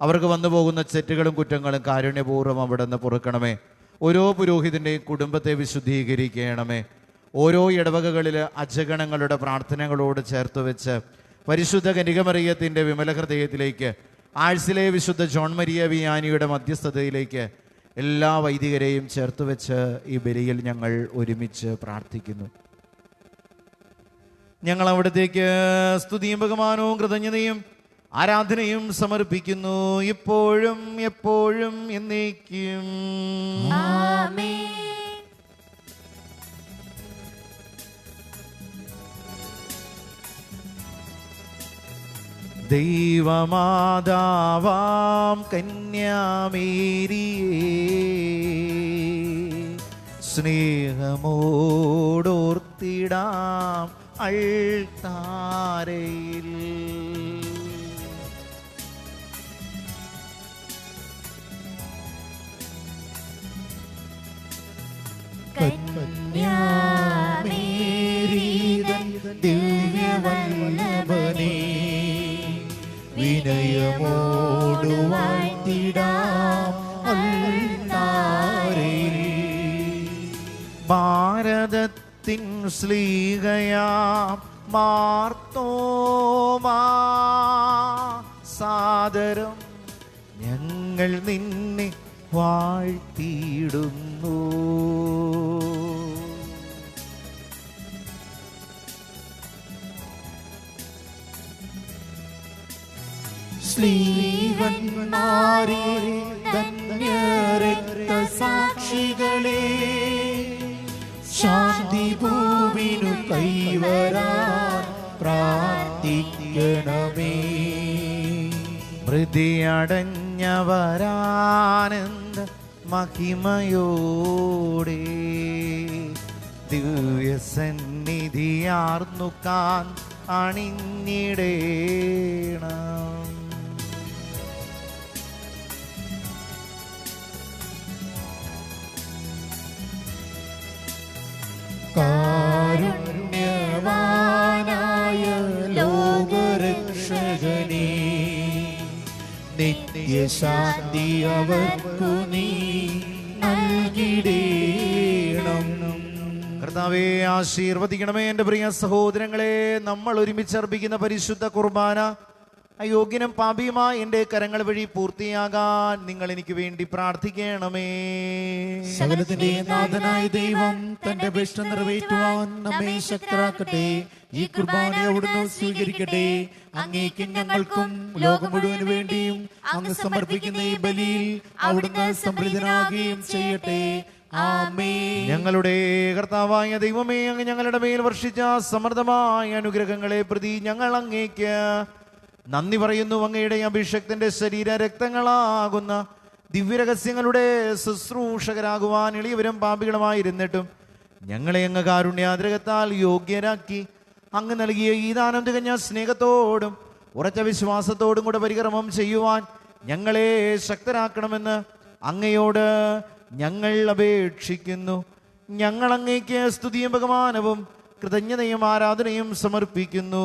അവർക്ക് വന്നു പോകുന്ന തെറ്റുകളും കുറ്റങ്ങളും കാരുണ്യപൂർവ്വം അവിടുന്ന് പൊറുക്കണമേ. ഓരോ പുരോഹിതൻ്റെയും കുടുംബത്തെ വിശുദ്ധീകരിക്കണമേ. ഓരോ ഇടവകകളിൽ അജഗണങ്ങളുടെ പ്രാർത്ഥനകളോട് ചേർത്ത് വെച്ച് പരിശുദ്ധ കന്യകമറിയത്തിൻ്റെ വിമല ഹൃദയത്തിലേക്ക്, ആഴ്സിലെ വിശുദ്ധ ജോൺ മരിയ വിയാനിയുടെ മധ്യസ്ഥതയിലേക്ക് എല്ലാ വൈദികരെയും ചേർത്ത് വെച്ച് ഈ ബലിയിൽ ഞങ്ങൾ ഒരുമിച്ച് പ്രാർത്ഥിക്കുന്നു. ഞങ്ങൾ അവിടത്തേക്ക് സ്തുതിയും ബഹുമാനവും കൃതജ്ഞതയും ആരാധനയും സമർപ്പിക്കുന്നു, ഇപ്പോഴും എപ്പോഴും എന്നേക്കും. ദൈവമാതാവാം കന്യാമേരിയേ, സ്നേഹമോടോർത്തിടാം അൾത്താരയിൽ. കന്യാമേരീതൻ ദിവ്യവല്ലഭനേ, വിനയമോടു വാഴ്ത്തിടാം അൾത്താരയിൽ. തിൻ ശ്ലീഹയാം മാർത്തോമാ സാദരം ഞങ്ങൾ നിന്നെ വാഴ്ത്തിയിടുന്നു. ശ്ലീഹന്മാരെ ധന്യരക്തസാക്ഷികളെ ശാന്തി ഭൂമിനു കൈവരാൻ പ്രാർത്ഥിക്കണമേ. മൃതിയടഞ്ഞവരാനന്ദ മഹിമയോടെ ദിവ്യസന്നിധിയാർന്നു കാൻ അണിഞ്ഞിടേണം. കാരുണ്യവാനായ ലോകരക്ഷകനേ, നിത്യശാന്തി അവർക്കു നീ നൽകിടേണം. കർത്താവേ, ആശീർവദിക്കണമേ. എൻ്റെ പ്രിയ സഹോദരങ്ങളെ, നമ്മൾ ഒരുമിച്ച് അർപ്പിക്കുന്ന പരിശുദ്ധ കുർബാന അയോഗ്യനും പാപിയുമായ എൻ്റെ കരങ്ങൾ വഴി പൂർത്തിയാകാൻ നിങ്ങൾ എനിക്ക് വേണ്ടി പ്രാർത്ഥിക്കണമേ. സകലത്തിന്റെ നാഥനായ ദൈവം തന്റെ അപേക്ഷ നിറവേറ്റുവാൻ നമ്മെ ശക്തരാക്കട്ടെ. ഈ കുർബാന അവിടുന്ന് സ്വീകരിക്കട്ടെ. അങ്ങേക്കും ഞങ്ങൾക്കും ലോകം മുഴുവന് വേണ്ടിയും അങ്ങ് സമർപ്പിക്കുന്ന ഈ ബലിയിൽ അവിടുന്ന് സംപ്രീതനാകുകയും ചെയ്യട്ടെ. ആമേൻ. ഞങ്ങളുടെ കർത്താവായ ദൈവമേ, അങ്ങ് ഞങ്ങളുടെ മേൽ വർഷിച്ച സമൃദ്ധമായ അനുഗ്രഹങ്ങളെ പ്രതി ഞങ്ങൾ അങ്ങേക്ക് നന്ദി പറയുന്നു. അങ്ങയുടെ അഭിഷക്തന്റെ ശരീര രക്തങ്ങളാകുന്ന ദിവ്യരഹസ്യങ്ങളുടെ ശുശ്രൂഷകരാകുവാൻ എളിയവരും പാപികളുമായിരുന്നിട്ടും ഞങ്ങളെ അങ്ങ് കാരുണ്യാതിരകത്താൽ യോഗ്യരാക്കി അങ്ങ് നൽകിയ ഈ ദാനം തികഞ്ഞ സ്നേഹത്തോടും ഉറച്ച വിശ്വാസത്തോടും കൂടെ പരികർമ്മം ചെയ്യുവാൻ ഞങ്ങളെ ശക്തരാക്കണമെന്ന് അങ്ങയോട് ഞങ്ങൾ അപേക്ഷിക്കുന്നു. ഞങ്ങൾ അങ്ങേക്ക് സ്തുതിയും ബഹുമാനവും കൃതജ്ഞതയും ആരാധനയും സമർപ്പിക്കുന്നു,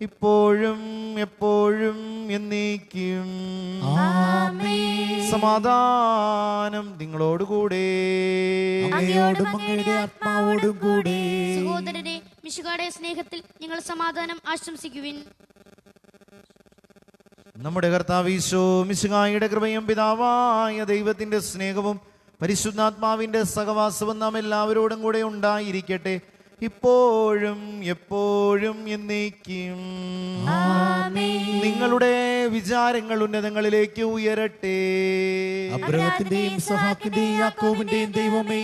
ഇപ്പോഴും എപ്പോഴും എന്നേക്കും. ആമേൻ. സമാധാനം നിങ്ങളോടുകൂടെ. അങ്ങയോടും അങ്ങയുടെ ആത്മാവോടും കൂടെ. സഹോദരരെ, മിശിഹായുടെ സ്നേഹത്തിൽ നിങ്ങൾ സമാധാനം ആശംസിക്കുവിൻ. നമ്മുടെ കർത്താവ് ഈശോ മിശിഹായുടെ കൃപയും പിതാവായ ദൈവത്തിന്റെ സ്നേഹവും പരിശുദ്ധാത്മാവിന്റെ സഹവാസവും നാം എല്ലാവരോടും കൂടെ ഉണ്ടായിരിക്കട്ടെ, ഇപ്പോഴും എപ്പോഴും എന്നേക്കും. നിങ്ങളുടെ വിചാരങ്ങൾ ഉന്നതങ്ങളിലേക്ക് ഉയരട്ടെ. അബ്രഹത്തിന്റെയും ഇസ്ഹാക്കിന്റെയും യാക്കോബിന്റെയും ദൈവമേ,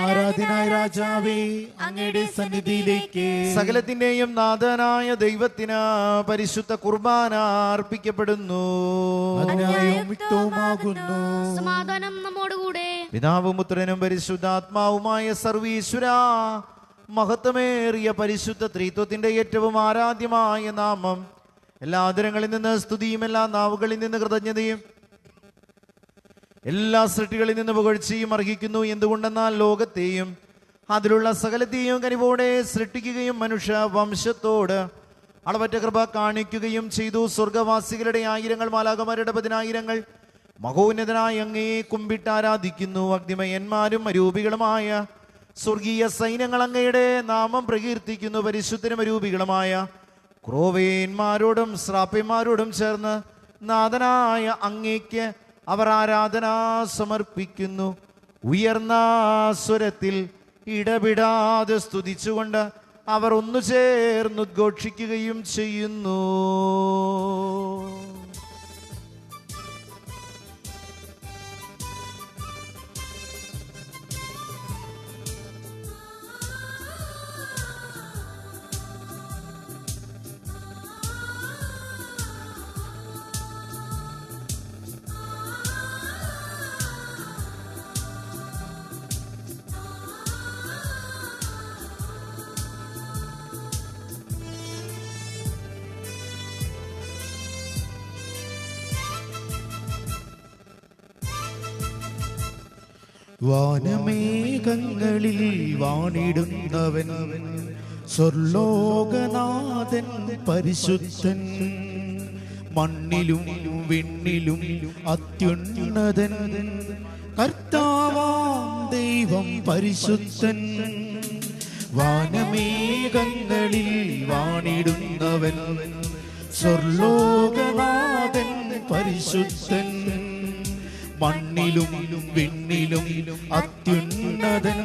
ആരാധനായ രാജാവേ, അങ്ങയുടെ സന്നിധിയിലേക്ക് സകലത്തിന്റെയും നാഥനായ ദൈവത്തിന് പരിശുദ്ധ കുർബാന അർപ്പിക്കപ്പെടുന്നു. ന്യായവും യുക്തവുമാകുന്നു. സമാധാനം നമ്മോടുകൂടെ. പിതാവും പുത്രനും പരിശുദ്ധാത്മാവുമായ സർവീശ്വരാ, മഹത്വമേറിയ പരിശുദ്ധ ത്രിത്വത്തിന്റെ ഏറ്റവും ആരാധ്യമായ നാമം എല്ലാ ആദരങ്ങളിൽ നിന്ന് സ്തുതിയും എല്ലാ നാവുകളിൽ നിന്ന് കൃതജ്ഞതയും എല്ലാ സൃഷ്ടികളിൽ നിന്ന് പുകഴ്ചയും അർഹിക്കുന്നു. എന്തുകൊണ്ടെന്നാൽ ലോകത്തെയും അതിലുള്ള സകലത്തെയും കനിവോടെ സൃഷ്ടിക്കുകയും മനുഷ്യ വംശത്തോട് അളവറ്റ കൃപ കാണിക്കുകയും ചെയ്തു. സ്വർഗവാസികളുടെ ആയിരങ്ങൾ മാലാഖമാരുടെ പതിനായിരങ്ങൾ മഹോന്നതനായ അങ്ങയെ കുമ്പിട്ട് ആരാധിക്കുന്നു. അഗ്നിമയന്മാരും അരൂപികളുമായ സ്വർഗീയ സൈന്യങ്ങൾ അങ്ങയുടെ നാമം പ്രകീർത്തിക്കുന്നു. പരിശുദ്ധനും അരൂപികളുമായ ക്രോവേന്മാരോടും ശ്രാപ്യന്മാരോടും ചേർന്ന് നാഥനായ അങ്ങേക്ക് അവർ ആരാധന സമർപ്പിക്കുന്നു. ഉയർന്ന സ്വരത്തിൽ ഇടപെടാതെ സ്തുതിച്ചുകൊണ്ട് അവർ ഒന്നു ചേർന്ന് ഉദ്ഘോഷിക്കുകയും ചെയ്യുന്നു. വാനമേഘങ്ങളിൽ വാണിടുന്നവൻ സ്വർലോകനാഥൻ പരിശുദ്ധൻ, മണ്ണിലും വിണ്ണിലും അത്യുന്നതൻ കർത്താവാം ദൈവം പരിശുദ്ധൻ. വാനമേഘങ്ങളിൽ വാണിടുന്നവൻ സ്വർലോകനാഥൻ പരിശുദ്ധൻ. മണ്ണിലും വിണ്ണിലും അത്യുന്നതൻ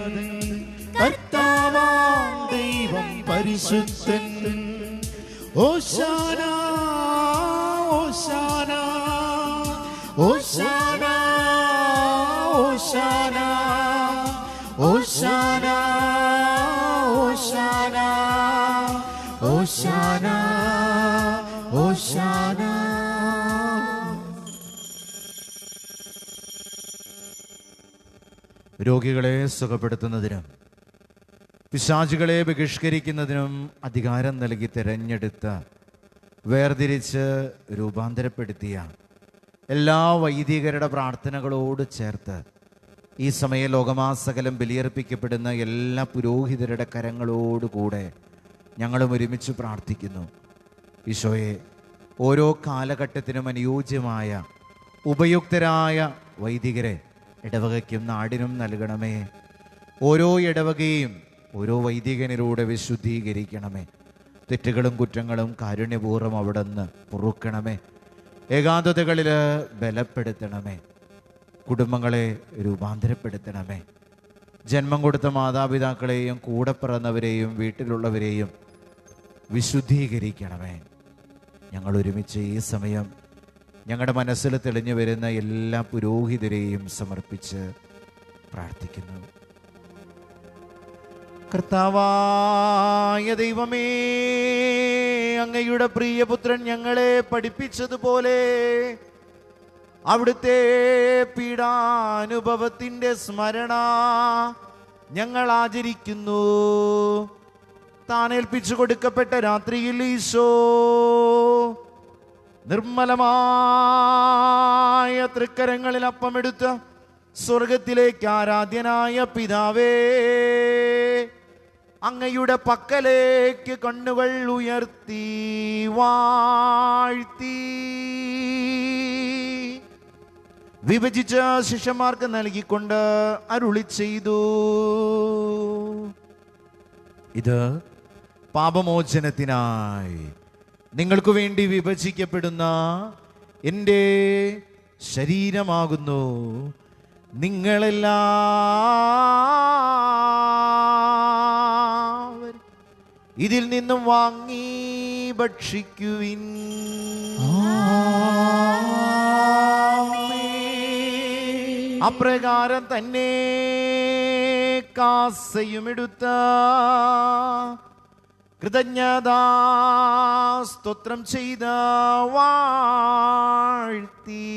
കർത്താവാം ദൈവം പരിശുദ്ധൻ. ഓശാന ഓശാന ഓശാന ഓശാന ഓശാന ഓശാന ഓശാന ഓശാന. രോഗികളെ സുഖപ്പെടുത്തുന്നതിനും പിശാചുകളെ ബഹിഷ്കരിക്കുന്നതിനും അധികാരം നൽകി തിരഞ്ഞെടുത്ത വേർതിരിച്ച് രൂപാന്തരപ്പെടുത്തിയ എല്ലാ വൈദികരുടെ പ്രാർത്ഥനകളോട് ചേർത്ത് ഈ സമയം ലോകമാസകലം ബലിയർപ്പിക്കപ്പെടുന്ന എല്ലാ പുരോഹിതരുടെ കരങ്ങളോടുകൂടെ ഞങ്ങളും ഒരുമിച്ച് പ്രാർത്ഥിക്കുന്നു. ഈശോയെ, ഓരോ കാലഘട്ടത്തിനും അനുയോജ്യമായ ഉപയുക്തരായ വൈദികരെ ഇടവകയ്ക്കും നാടിനും നൽകണമേ. ഓരോ ഇടവകയും ഓരോ വൈദികനിലൂടെ വിശുദ്ധീകരിക്കണമേ. തെറ്റുകളും കുറ്റങ്ങളും കാരുണ്യപൂർവ്വം അവിടെ നിന്ന് പൊറുക്കണമേ. ഏകാന്തതകളിൽ ബലപ്പെടുത്തണമേ. കുടുംബങ്ങളെ രൂപാന്തരപ്പെടുത്തണമേ. ജന്മം കൊടുത്ത മാതാപിതാക്കളെയും കൂടെ പിറന്നവരെയും വീട്ടിലുള്ളവരെയും വിശുദ്ധീകരിക്കണമേ. ഞങ്ങൾ ഒരുമിച്ച് ഈ സമയം ഞങ്ങളുടെ മനസ്സിൽ തെളിഞ്ഞു വരുന്ന എല്ലാ പുരോഹിതരെയും സമർപ്പിച്ച് പ്രാർത്ഥിക്കുന്നു. കർത്താവായ ദൈവമേ, അങ്ങയുടെ പ്രിയപുത്രൻ ഞങ്ങളെ പഠിപ്പിച്ചതുപോലെ അവിടുത്തെ പീഡാനുഭവത്തിൻ്റെ സ്മരണ ഞങ്ങൾ ആചരിക്കുന്നു. താൻ ഏൽപ്പിച്ചു കൊടുക്കപ്പെട്ട രാത്രിയിൽ ഈശോ നിർമ്മലമായ തൃക്കരങ്ങളിൽ അപ്പമെടുത്ത് സ്വർഗത്തിലേക്ക് ആരാധ്യനായ പിതാവേ, അങ്ങയുടെ പക്കലേക്ക് കണ്ണുകൾ ഉയർത്തി വാഴ്ത്തി വിഭജിച്ച ശിഷ്യന്മാർക്ക് നൽകിക്കൊണ്ട് അരുളി ചെയ്തു, ഇത് പാപമോചനത്തിനായി നിങ്ങൾക്ക് വേണ്ടി വിഭജിക്കപ്പെടുന്ന എൻ്റെ ശരീരമാകുന്നു. നിങ്ങളെല്ലാവരും ഇതിൽ നിന്നും വാങ്ങി ഭക്ഷിക്കുവിൻ. അപ്രകാരം തന്നെ കാസയുമെടുത്ത കൃതജ്ഞതാസ്തോത്രം ചെയ്ത വാഴ്ത്തി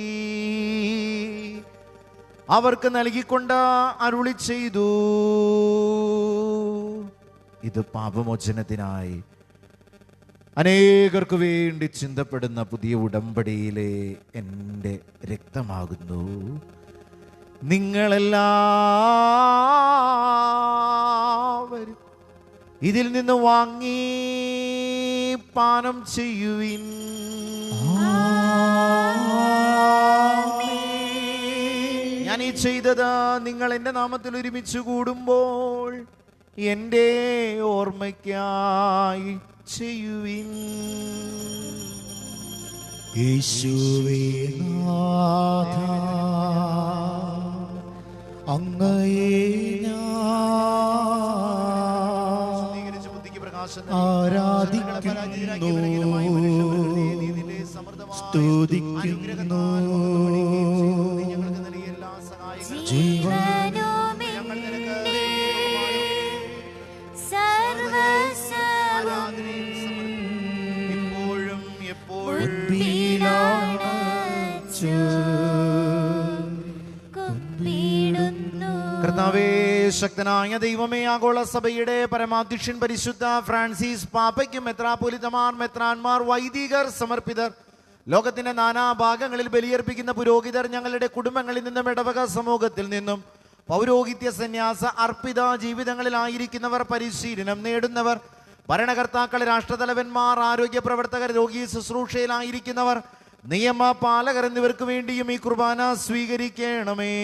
അവർക്ക് നൽകിക്കൊണ്ട് അരുളി ചെയ്തു, ഇത് പാപമോചനത്തിനായി അനേകർക്ക് വേണ്ടി ചിന്തപ്പെടുന്ന പുതിയ ഉടമ്പടിയിലെ എൻ്റെ രക്തമാകുന്നു. നിങ്ങളെല്ലാവരും ഇതിൽ നിന്ന് വാങ്ങി പാനം ചെയ്യുവിൻ. ഞാൻ ഈ ചെയ്തത് നിങ്ങൾ എൻ്റെ നാമത്തിൽ ഒരുമിച്ച് കൂടുമ്പോൾ എൻ്റെ ഓർമ്മയ്ക്കായി ചെയ്യുവിൻ. യേശുവേ നാഥ, അങ്ങയെ ആരാധിക്കുന്നു, സ്തുതിക്കുന്നു. ഇപ്പോഴും എപ്പോഴും കർത്താവേ, ശക്തനായ ദൈവമേ, ആഗോള സഭയുടെ പരമാധ്യക്ഷൻ പരിശുദ്ധ ഫ്രാൻസിസ് പാപ്പയ്ക്കും മെത്രാപ്പൊലിത്തമാർ, മെത്രാന്മാർ, വൈദികർ, സമർപ്പിതർ, ലോകത്തിന്റെ നാനാഭാഗങ്ങളിൽ ബലിയർപ്പിക്കുന്ന പുരോഹിതർ, ഞങ്ങളുടെ കുടുംബങ്ങളിൽ നിന്നും ഇടവക സമൂഹത്തിൽ നിന്നും പൗരോഹിത്യ സന്യാസ അർപ്പിത ജീവിതങ്ങളിലായിരിക്കുന്നവർ, പരിശീലനം നേടുന്നവർ, ഭരണകർത്താക്കൾ, രാഷ്ട്രതലവന്മാർ, ആരോഗ്യ പ്രവർത്തകർ, രോഗി ശുശ്രൂഷയിലായിരിക്കുന്നവർ, നിയമപാലകർ എന്നിവർക്ക് വേണ്ടിയും ഈ കുർബാന സ്വീകരിക്കണമേ.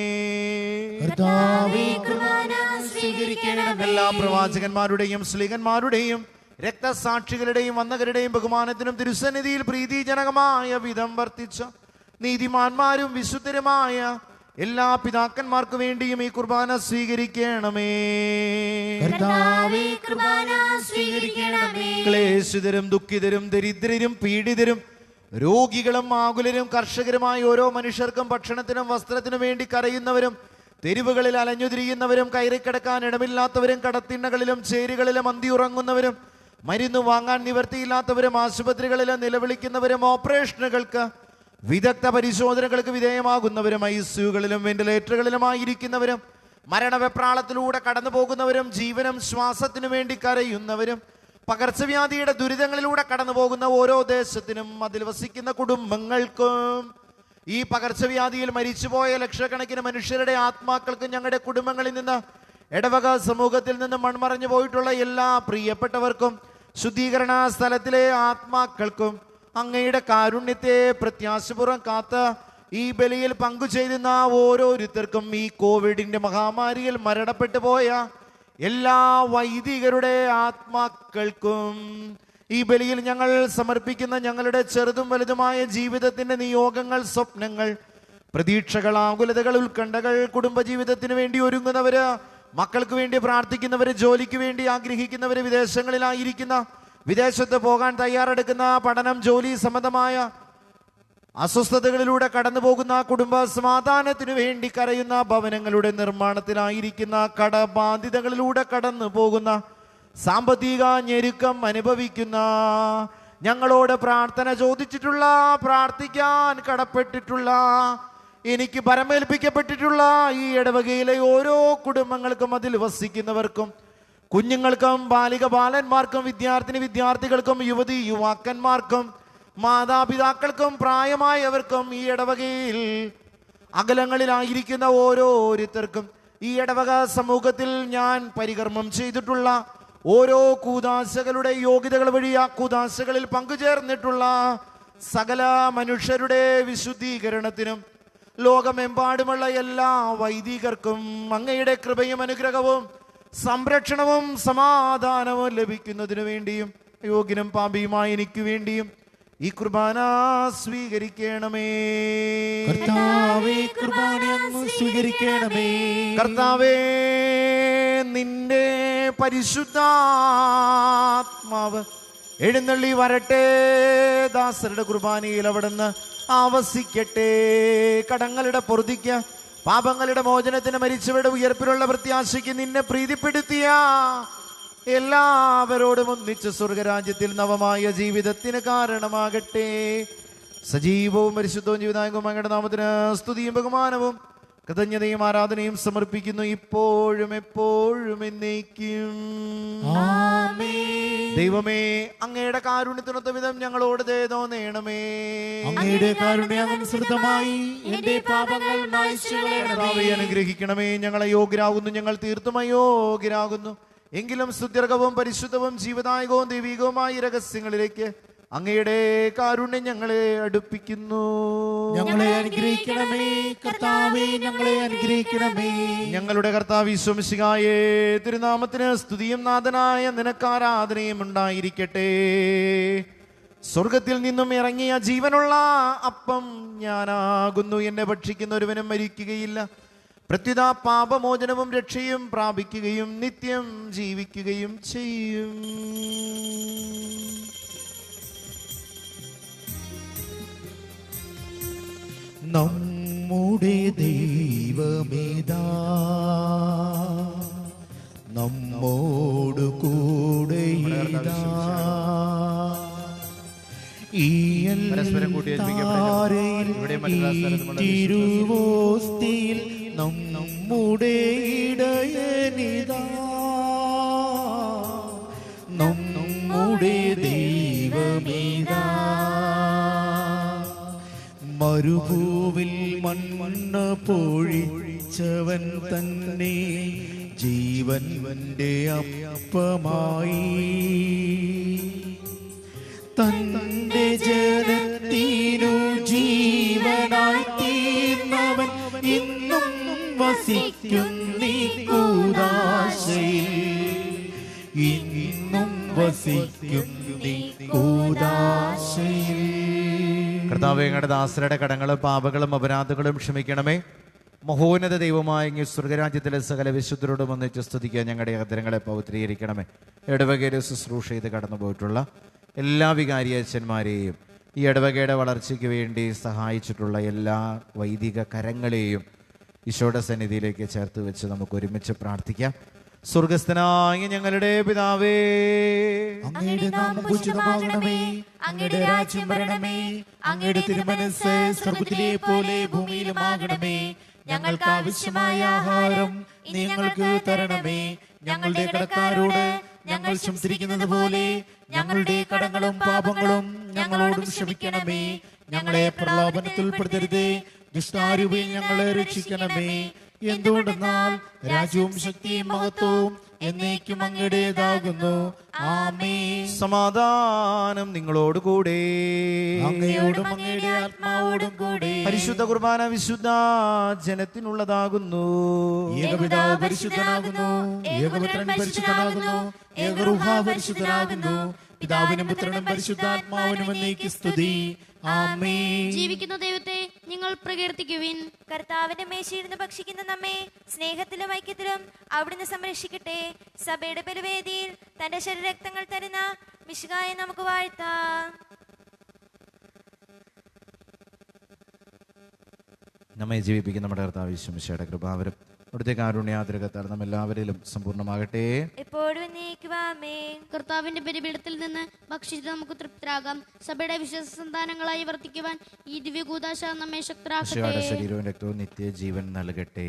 കർത്താവേ, കുർബാന സ്വീകരിക്കണമേ. എല്ലാ പ്രവാചകന്മാരുടെയും ശ്ലീഹന്മാരുടെയും രക്തസാക്ഷികളുടെയും വന്ദകരുടെയും ബഹുമാനത്തിനും തിരുസന്നിധിയിൽ പ്രീതിജനകമായ വിധം വർത്തിച്ച നീതിമാന്മാരും വിശുദ്ധരുമായ എല്ലാ പിതാക്കന്മാർക്കു വേണ്ടിയും ഈ കുർബാന സ്വീകരിക്കണമേ. കർത്താവേ, കുർബാന സ്വീകരിക്കണമേ. ക്ലേശിതരും ദുഃഖിതരും ദരിദ്രരും പീഡിതരും രോഗികളും ആകുലരും കർഷകരുമായ ഓരോ മനുഷ്യർക്കും ഭക്ഷണത്തിനും വസ്ത്രത്തിനും വേണ്ടി കരയുന്നവരും തെരുവുകളിൽ അലഞ്ഞുതിരിയുന്നവരും കയറിക്കിടക്കാൻ ഇടമില്ലാത്തവരും കടത്തിണ്ണകളിലും ചേരികളിലും അന്തിയുറങ്ങുന്നവരും മരുന്ന് വാങ്ങാൻ നിവർത്തിയില്ലാത്തവരും ആശുപത്രികളിലും നിലവിളിക്കുന്നവരും ഓപ്പറേഷനുകൾക്ക് വിദഗ്ധ പരിശോധനകൾക്ക് വിധേയമാകുന്നവരും ഐസിയുകളിലും വെന്റിലേറ്ററുകളിലുമായിരിക്കുന്നവരും മരണവെപ്രാളത്തിലൂടെ കടന്നു പോകുന്നവരും ജീവനും ശ്വാസത്തിനു വേണ്ടി കരയുന്നവരും പകർച്ചവ്യാധിയുടെ ദുരിതങ്ങളിലൂടെ കടന്നു പോകുന്ന ഓരോ ദേശത്തിനും അതിൽ വസിക്കുന്ന കുടുംബങ്ങൾക്കും ഈ പകർച്ചവ്യാധിയിൽ മരിച്ചുപോയ ലക്ഷക്കണക്കിന് മനുഷ്യരുടെ ആത്മാക്കൾക്കും ഞങ്ങളുടെ കുടുംബങ്ങളിൽ നിന്ന് ഇടവക സമൂഹത്തിൽ നിന്ന് മൺമറഞ്ഞു പോയിട്ടുള്ള എല്ലാ പ്രിയപ്പെട്ടവർക്കും ശുദ്ധീകരണ സ്ഥലത്തിലെ ആത്മാക്കൾക്കും അങ്ങയുടെ കാരുണ്യത്തെ പ്രത്യാശപൂർവ്വം കാത്ത് ഈ ബലിയിൽ പങ്കുചേരുന്ന ഓരോരുത്തർക്കും ഈ കോവിഡിന്റെ മഹാമാരിയിൽ മരണപ്പെട്ടു പോയ എല്ലാ വൈദികരുടെ ആത്മാക്കൾക്കും ഈ ബലിയിൽ ഞങ്ങൾ സമർപ്പിക്കുന്ന ഞങ്ങളുടെ ചെറുതും വലുതുമായ ജീവിതത്തിന്റെ നിയോഗങ്ങൾ, സ്വപ്നങ്ങൾ, പ്രതീക്ഷകൾ, ആകുലതകൾ, ഉത്കണ്ഠകൾ, കുടുംബജീവിതത്തിന് വേണ്ടി ഒരുങ്ങുന്നവര്, മക്കൾക്ക് വേണ്ടി പ്രാർത്ഥിക്കുന്നവര്, ജോലിക്ക് വേണ്ടി ആഗ്രഹിക്കുന്നവര്, വിദേശങ്ങളിലായിരിക്കുന്ന, വിദേശത്ത് പോകാൻ തയ്യാറെടുക്കുന്ന, പഠനം ജോലി സംബന്ധമായ അസ്വസ്ഥതകളിലൂടെ കടന്നു പോകുന്ന, കുടുംബ സമാധാനത്തിനു വേണ്ടി കരയുന്ന, ഭവനങ്ങളുടെ നിർമ്മാണത്തിലായിരിക്കുന്ന, കടബാധ്യതകളിലൂടെ കടന്നു പോകുന്ന, സാമ്പത്തിക ഞെരുക്കം അനുഭവിക്കുന്ന, ഞങ്ങളോട് പ്രാർത്ഥന ചോദിച്ചിട്ടുള്ള, പ്രാർത്ഥിക്കാൻ കടപ്പെട്ടിട്ടുള്ള, എനിക്ക് പരമേൽപ്പിക്കപ്പെട്ടിട്ടുള്ള ഈ ഇടവകയിലെ ഓരോ കുടുംബങ്ങൾക്കും അതിൽ വസിക്കുന്നവർക്കും കുഞ്ഞുങ്ങൾക്കും ബാലിക ബാലന്മാർക്കും വിദ്യാർത്ഥികൾക്കും യുവതി യുവാക്കന്മാർക്കും മാതാപിതാക്കൾക്കും പ്രായമായവർക്കും ഈ ഇടവകയിൽ അകലങ്ങളിലായിരിക്കുന്ന ഓരോരുത്തർക്കും ഈ ഇടവക സമൂഹത്തിൽ ഞാൻ പരികർമ്മം ചെയ്തിട്ടുള്ള ഓരോ കൂദാശകളുടെ യോഗ്യതകൾ വഴി ആ കൂദാശകളിൽ പങ്കുചേർന്നിട്ടുള്ള സകല മനുഷ്യരുടെ വിശുദ്ധീകരണത്തിനും ലോകമെമ്പാടുമുള്ള എല്ലാ വൈദികർക്കും അങ്ങയുടെ കൃപയും അനുഗ്രഹവും സംരക്ഷണവും സമാധാനവും ലഭിക്കുന്നതിനു വേണ്ടിയും യോഗ്യനും പാപിയുമായ എനിക്ക് വേണ്ടിയും ഈ കുർബാന സ്വീകരിക്കണമേ. കർത്താവേ, കുർബാന അങ്ങ് സ്വീകരിക്കണമേ. കർത്താവേ, നിന്റെ പരിശുദ്ധാത്മാവ് എഴുന്നള്ളി വരട്ടെ. ദാസരുടെ കുർബാനയിൽ അവിടുന്ന് ആവസിക്കട്ടെ. കടങ്ങളുടെ പൊറുതിക്ക്, പാപങ്ങളുടെ മോചനത്തിന്, മരിച്ചവരുടെ ഉയർപ്പിലുള്ള പ്രത്യാശയ്ക്ക് നിന്നെ പ്രീതിപ്പെടുത്തിയ എല്ലാവരോടും ഒന്നിച്ച് സ്വർഗരാജ്യത്തിൽ നവമായ ജീവിതത്തിന് കാരണമാകട്ടെ. സജീവവും പരിശുദ്ധവും ജീവനായകവും അങ്ങയുടെ നാമത്തിന് സ്തുതിയും ബഹുമാനവും കൃതജ്ഞതയും ആരാധനയും സമർപ്പിക്കുന്നു, ഇപ്പോഴും എപ്പോഴും എന്നേക്കും. ദൈവമേ, അങ്ങയുടെ കാരുണ്യത്തിനൊത്ത വിധം ഞങ്ങളോട് ദയ തോന്നണമേ. അങ്ങയുടെ കാരുണ്യാനുസൃതമായി എന്റെ പാപങ്ങൾ മായ്ച്ചു കളയണമേ. അനുഗ്രഹിക്കണമേ. ഞങ്ങളെ യോഗ്യരാകുന്നു, ഞങ്ങൾ തീർത്തും അയോഗ്യരാകുന്നു. എങ്കിലും സ്തുത്യർഹവും പരിശുദ്ധവും ജീവദായകവും ദൈവികവുമായ രഹസ്യങ്ങളിലേക്ക് അങ്ങയുടെ കാരുണ്യം ഞങ്ങളെ അടുപ്പിക്കുന്നു. ഞങ്ങളെ അനുഗ്രഹിക്കണമേ കർത്താവേ, ഞങ്ങളെ അനുഗ്രഹിക്കണമേ. ഞങ്ങളുടെ കർത്താവ് ഈശോ മിശിഹായേ, തിരുനാമത്തിന് സ്തുതിയും നാഥനായ നിനക്കാരാധനയും ഉണ്ടായിരിക്കട്ടെ. സ്വർഗത്തിൽ നിന്നും ഇറങ്ങിയ ജീവനുള്ള അപ്പം ഞാനാകുന്നു. എന്നെ ഭക്ഷിക്കുന്ന ഒരുവനും മരിക്കുകയില്ല, പ്രത്യുത പാപമോചനവും രക്ഷയും പ്രാപിക്കുകയും നിത്യം ജീവിക്കുകയും ചെയ്യും. നമ്മുടെ ദൈവമേതാ നമ്മോട് കൂടെയിതാ. തിരുവോസ്തിയിൽ നമ്മുടെ ഇടയനിതാ. നമ്മുടെ ദൈവമേതാ മരുഭൂവിൽ മണ്ണ് പൊഴിച്ചവൻ തന്നെ ജീവന്റെ അപ്പമായി തന്റെ ജനത്തിനു വീടായി തീർന്നവൻ ഇന്നും വസിക്കുന്നീ കൂദാശയിൽ, ഇന്നും വസിക്കുന്നീ കൂദാശയിൽ. കർത്താവേ, അങ്ങയുടെ ദാസരുടെ കടങ്ങളും പാപങ്ങളും അപരാധങ്ങളും ക്ഷമിക്കണമേ. മഹോന്നത ദൈവമായ അങ്ങ് സ്വർഗരാജ്യത്തിലെ സകല വിശുദ്ധരോടും ഒന്നിച്ച് സ്തുതിക്കാൻ ഞങ്ങളുടെ ആദരങ്ങളെ പവിത്രീകരിക്കണമേ. ഇടവകയുടെ ശുശ്രൂഷ ചെയ്ത് കടന്നുപോയിട്ടുള്ള എല്ലാ വികാരിയച്ഛന്മാരെയും ഈ ഇടവകയുടെ വളർച്ചയ്ക്ക് വേണ്ടി സഹായിച്ചിട്ടുള്ള എല്ലാ വൈദിക കരങ്ങളെയും ഈശോയുടെ സന്നിധിയിലേക്ക് ചേർത്ത് വെച്ച് നമുക്ക് ഒരുമിച്ച് പ്രാർത്ഥിക്കാം. സ്വർഗസ്ഥനായ ഞങ്ങളുടെ പിതാവേ, അങ്ങയുടെ നാമം പൂജിതമാകണമേ, അങ്ങയുടെ രാജ്യം വരണമേ, അങ്ങയുടെ തിരുമനസ്സ് സ്വർഗ്ഗത്തിലെ പോലെ ഭൂമിയിലുമാകണമേ. ഞങ്ങൾക്ക് ആവശ്യമായ ആഹാരം നീ ഞങ്ങൾക്ക് തരണമേ. ഞങ്ങളുടെ കടക്കാരോട് ഞങ്ങൾ ക്ഷമിച്ചിരിക്കുന്നത് പോലെ ഞങ്ങളുടെ കടങ്ങളും പാപങ്ങളും ഞങ്ങളോടും ക്ഷമിക്കണമേ. ഞങ്ങളെ പ്രലോഭനത്തിൽ ഉൾപ്പെടുത്തരുതേ, ദുഷ്ടാരൂപിയിൽ ഞങ്ങളെ രക്ഷിക്കണമേ. എന്തുകൊണ്ടെന്നാൽ രാജ്യവും ശക്തിയും മഹത്വവും എന്നേക്കും അങ്ങയുടേതാകുന്നു. ആമേൻ. സമാധാനം നിങ്ങളോട് കൂടെ, അങ്ങയോടും അങ്ങയുടെ ആത്മാവോടും കൂടെ. പരിശുദ്ധ കുർബാന വിശുദ്ധ ജനത്തിനുള്ളതാകുന്നു. ഏകപിതാവ് പരിശുദ്ധനാകുന്നു, ഏകപുത്രൻ പരിശുദ്ധനാകുന്നു, ഏകരൂഹ പരിശുദ്ധനാകുന്നു. പിതാവിനും പുത്രനും പരിശുദ്ധാത്മാവിനും എന്നേക്കും സ്തുതി. ആമേൻ. ജീവിക്കുന്ന ദൈവത്തെ നിങ്ങൾ പ്രകീർത്തിക്കുവിൻ. കർത്താവിന്റെ മേശയിരുന്ന് ഭക്ഷിക്കുന്ന നമ്മെ സ്നേഹത്തിലും ഐക്യത്തിലും അവിടുന്ന് സംരക്ഷിക്കട്ടെ. സഭയുടെ ബലിവേദിയിൽ തന്റെ ശരീരരക്തങ്ങൾ തരുന്ന മിശിഹായെ നമുക്ക് വാഴ്ത്താം. നമ്മെ ജീവിപ്പിക്കുന്ന നമ്മുടെ കർത്താവ് യേശു മിശിഹായുടെ കൃപാവരം അവിടുത്തെ കാരുണ്യാതിരകത്താൽ നാം എല്ലാവരിലും സമ്പൂർണ്ണമാകട്ടെ. എപ്പോഴും എന്നേക്കും ആമേൻ. കർത്താവിന്റെ ബലിപീഠത്തിൽ നിന്ന് ഭക്ഷിച്ച് നമുക്ക് തൃപ്തരാകാം. സഭയുടെ വിശ്വാസ സന്താനങ്ങളായി വർത്തിക്കുവാൻ ഈ ദിവ്യകൂദാശ നമ്മെ ശക്തരാക്കട്ടെ. മിശിഹായുടെ ശരീരവും രക്തവും നിത്യജീവൻ നൽകട്ടെ.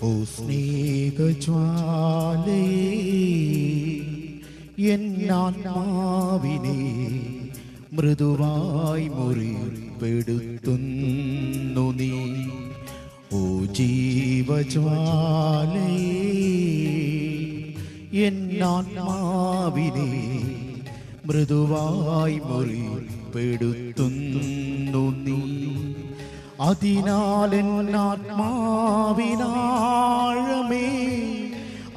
ഓ സ്നേഹജ്വാലേ, എന്നാത്മാവിനെ മൃദുവായി മുറിപ്പെടുത്തുന്നു നീ. ഓ ജീവജ്വാലേ, എന്നാത്മാവിനെ മൃദുവായി മുറിപ്പെടുത്തുന്നു നീ. അതിനാൽ എന്നാത്മാവിനാഴമേ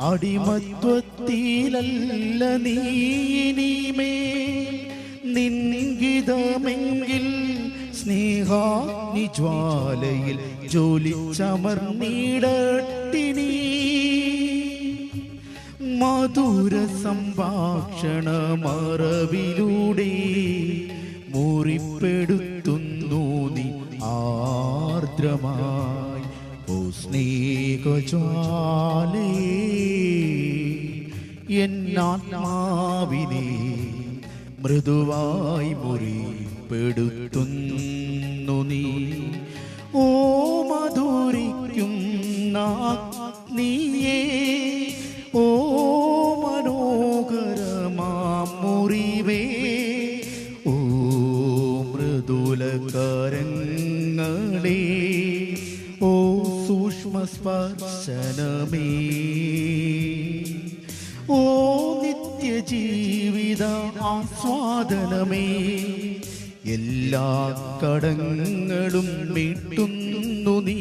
അടിമത്വത്തിലല്ല നീമേ നിൻഗിതമെങ്കിൽ സ്നേഹാഗ്നിജ്വാലയിൽ ജ്വലിച്ചമർന്നിടട്ടിനീ. മധുര സംഭാഷണ മറവിലൂടെ മുറിപ്പെടുത്തുന്നു നീ ആർദ്രമായി. ഓ സ്നേഹജ്വാലേ, എന്നാത്മാവിനെ മൃദുവായി മുറിപ്പെടുത്തുന്നു നീ. ഓ മധുരിക്കും നീയേ, ഓ മനോഹരമാം മുറിവേ, ഓ മൃദുലകരങ്ങളേ, ഓ സൂക്ഷ്മസ്പർശനമേ, ഓ നിത്യജീവിത ആസ്വാദനമേ, എല്ലാ കടങ്ങളും മീട്ടുന്നു നീ.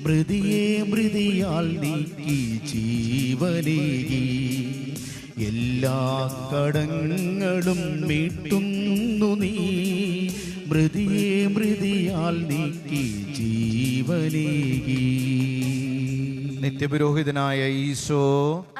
മൃതിയെ മൃതിയാൽ നീക്കി ജീവനേകി, എല്ലാ കടങ്ങളും മീട്ടുന്നു നീ. മൃതിയെ മൃതിയാൽ നീക്കി ജീവനേകി. നിത്യപുരോഹിതനായ ഈശോ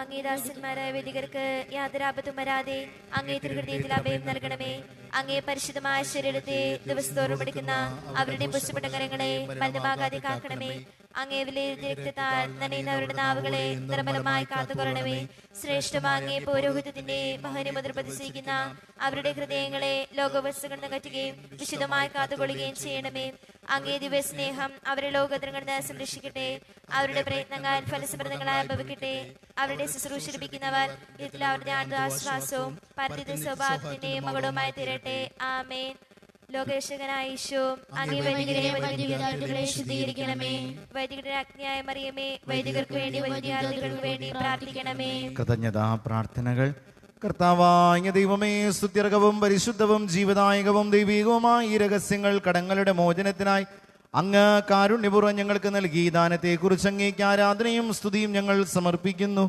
അങ്ങേ ദാസന്മാരായ വേദികർക്ക് യാതൊരു ആപത്തും വരാതെ അങ്ങേ തിരുഹൃദയത്തിൽ അഭയം നൽകണമേ. അങ്ങേ പരിശുദ്ധമായ ശരീരത്തെ ദിവസത്തോറും എടുക്കുന്ന അവരുടെ പുഷ്പടകരങ്ങളെ മലിനമാകാതെ കാക്കണമേ. അങ്ങേ വിലയിരുത്തിയ രക്തത്താൽ നനയുന്നവരുടെ നാവുകളെ നിർമ്മലമായി കാത്തുകൊള്ളണമേ. ശ്രേഷ്ഠമാങ്ങേ പൗരോഹിത്യത്തിന്റെ മഹനിമുദ്ര പതിച്ചിരിക്കുന്ന അവരുടെ ഹൃദയങ്ങളെ ലോകവസ്തുക്കൾ അകറ്റുകയും വിശുദ്ധമായി കാത്തുകൊള്ളുകയും ചെയ്യണമേ. അങ്ങേ ദിവ്യ സ്നേഹം അവരുടെ ലോകദ്രങ്ങളിൽ നിന്ന് സംരക്ഷിക്കട്ടെ. അവരുടെ പ്രയത്നങ്ങൾ ഫലസമൃദ്ധങ്ങളായി ഭവിക്കട്ടെ. അവരുടെ ശുശ്രൂഷ ലഭിക്കുന്നവർ ഇതിൽ അവരുടെ ആശ്വാസവും പരിധിത സൗഭാഗ്യത്തിന്റെയും മകളുമായി തീരട്ടെ. ആമേൻ. ലോകരക്ഷകനായ ഈശോ, അങ്ങേ വൈദികരെ ശുദ്ധീകരിക്കണമേ. വൈദികരുടെ അഗ്നിയായ മറിയമേ, വൈദികർക്ക് വേണ്ടി വൈദ്യാർത്ഥികൾക്ക് വേണ്ടി പ്രാർത്ഥിക്കണമേ. കൃതജ്ഞതാ പ്രാർത്ഥനകൾ. കർത്താവായ ദൈവമേ, സ്തുത്യർഹവും പരിശുദ്ധവും ജീവദായകവും ദൈവികവുമായ ഈ രഹസ്യങ്ങൾ കടങ്ങളുടെ മോചനത്തിനായി അങ്ങ് കാരുണ്യപൂർവ്വം ഞങ്ങൾക്ക് നൽകി ദാനത്തെക്കുറിച്ച് അങ്ങേക്ക് ആരാധനയും സ്തുതിയും ഞങ്ങൾ സമർപ്പിക്കുന്നു.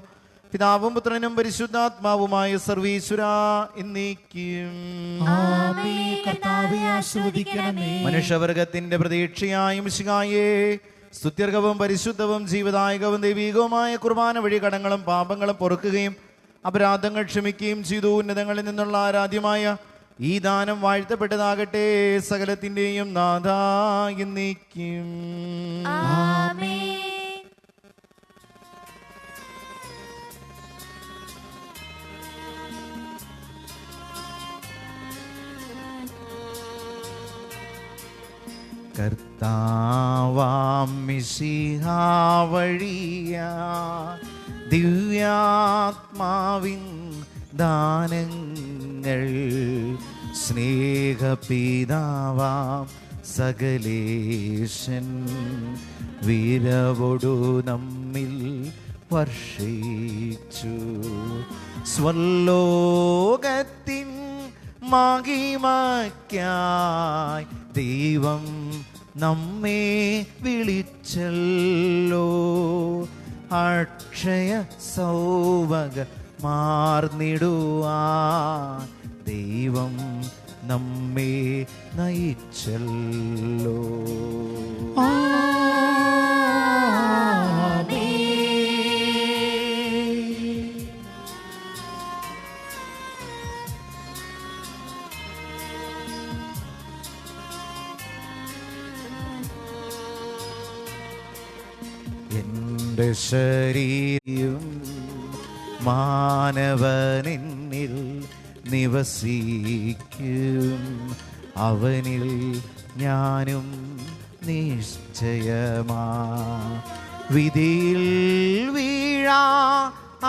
പിതാവും പുത്രനും പരിശുദ്ധാത്മാവുമായ സർവീശ്വരാ എന്നേക്കും. മനുഷ്യവർഗത്തിന്റെ പ്രതീക്ഷയായ മിശിഹായേ, സ്തുത്യർഹവും പരിശുദ്ധവും ജീവദായകവും ദൈവികവുമായ കുർബാന വഴി കടങ്ങളും പാപങ്ങളും പൊറുക്കുകയും അപരാധങ്ങൾ ക്ഷമിക്കുകയും ചെയ്തു. ഉന്നതങ്ങളിൽ നിന്നുള്ള ആരാധ്യമായ ഈ ദാനം വാഴ്ത്തപ്പെട്ടതാകട്ടെ. സകലത്തിന്റെയും നാഥാ എന്നേക്കും. കർത്താവാം മിശിഹാ വഴിയാ ദിവ്യാത്മാവിൻ ദാനങ്ങൾ സ്നേഹപിതാവാം സകലേശൻ വീരവൊടു നമ്മിൽ വർഷിച്ചു. സ്വലോകത്തിൻ മഹിമയ്ക്കായി ദൈവം നമ്മെ വിളിച്ചല്ലോ. അക്ഷയ സൗഭഗ മാർന്നിടുവാൻ ദൈവം നമ്മെ നയിച്ചല്ലോ. എൻ്റെ ശരീരം മാനവനിൽ നിവസിക്കും. അവനിൽ ഞാനും നിശ്ചയമാ വിധിയിൽ വീഴാ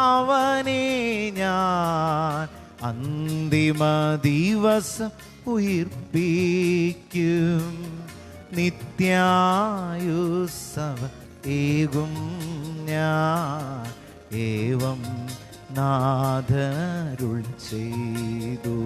അവനെ ഞാൻ അന്തിമ ദിവസം ഉയിർപ്പിക്കും. നിത്യായുസ്സവ ഏകും ഞാൻ ഏവം നാഥരുൾ ചെയ്തു.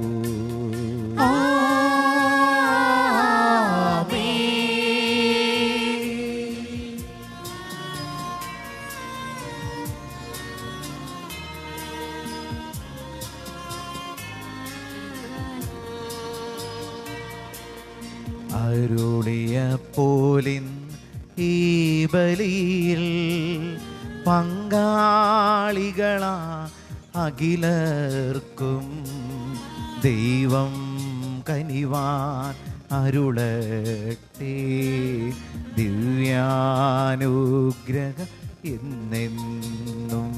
അരുളിയ പോലിൻ ഈ ബലിയിൽ പങ്കാളികളാ അഖിലർക്കും ദൈവം കനിവാൻ അരുളട്ടെ. ദിവ്യാനുഗ്രഹ എന്നെന്നും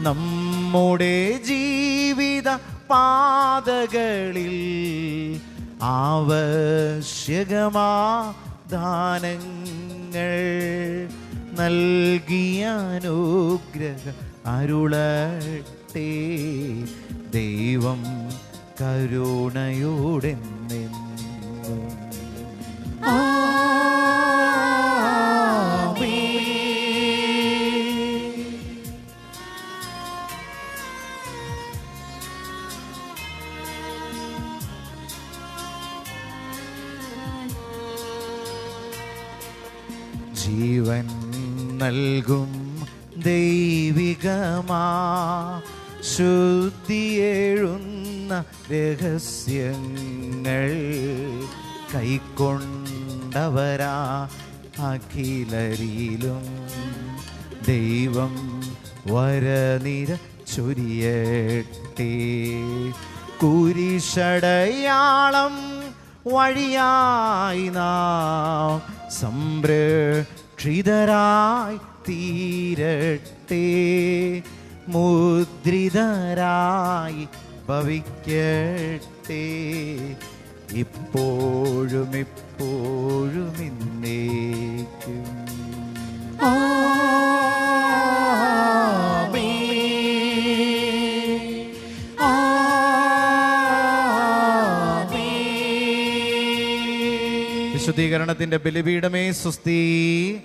നമ്മുടെ ജീവിത പാതകളിൽ ആവശ്യകമാ ദാനങ്ങൾ നൽകിയ അനുഗ്രഹ അരുളട്ടെ. ദൈവം കരുണയോടെന്നെന്നും. ജീവൻ നൽകും ദൈവികമാ ശുദ്ധിയേഴുന്ന രഹസ്യങ്ങൾ കൈക്കൊണ്ടവരാ അഖിലരിലും ദൈവം വരനിര ചൊരിയട്ടെ. കുരിശടയാളം വഴിയായി നാം സംരക്ഷിതരായി തീരട്ടെ. മുദ്രിതരായി ഭവിക്കട്ടെ. ഇപ്പോഴും എപ്പോഴും എന്നേക്കും. വിശുദ്ധീകരണത്തിന്റെ ബലിപീഠമേ സുസ്തി.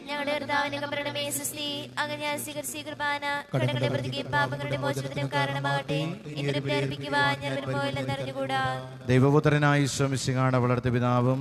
ഞങ്ങളുടെ കർത്താവിന്റെ കബറിടമേ സുസ്തി. അങ്ങനെ സ്വീകരിച്ച കുർബാന കടങ്ങളുടെ പ്രതിയും പാപങ്ങളുടെ മോചനത്തിനും കാരണമാകട്ടെ. ഇങ്ങനെ അർപ്പിക്കുവാൻ ഞാൻ വരുമ്പോൾ എന്നറിഞ്ഞുകൂടാ. ദൈവപുത്രനായി ഈശോ മിശിഹായുടെ വളർത്ത പിതാവും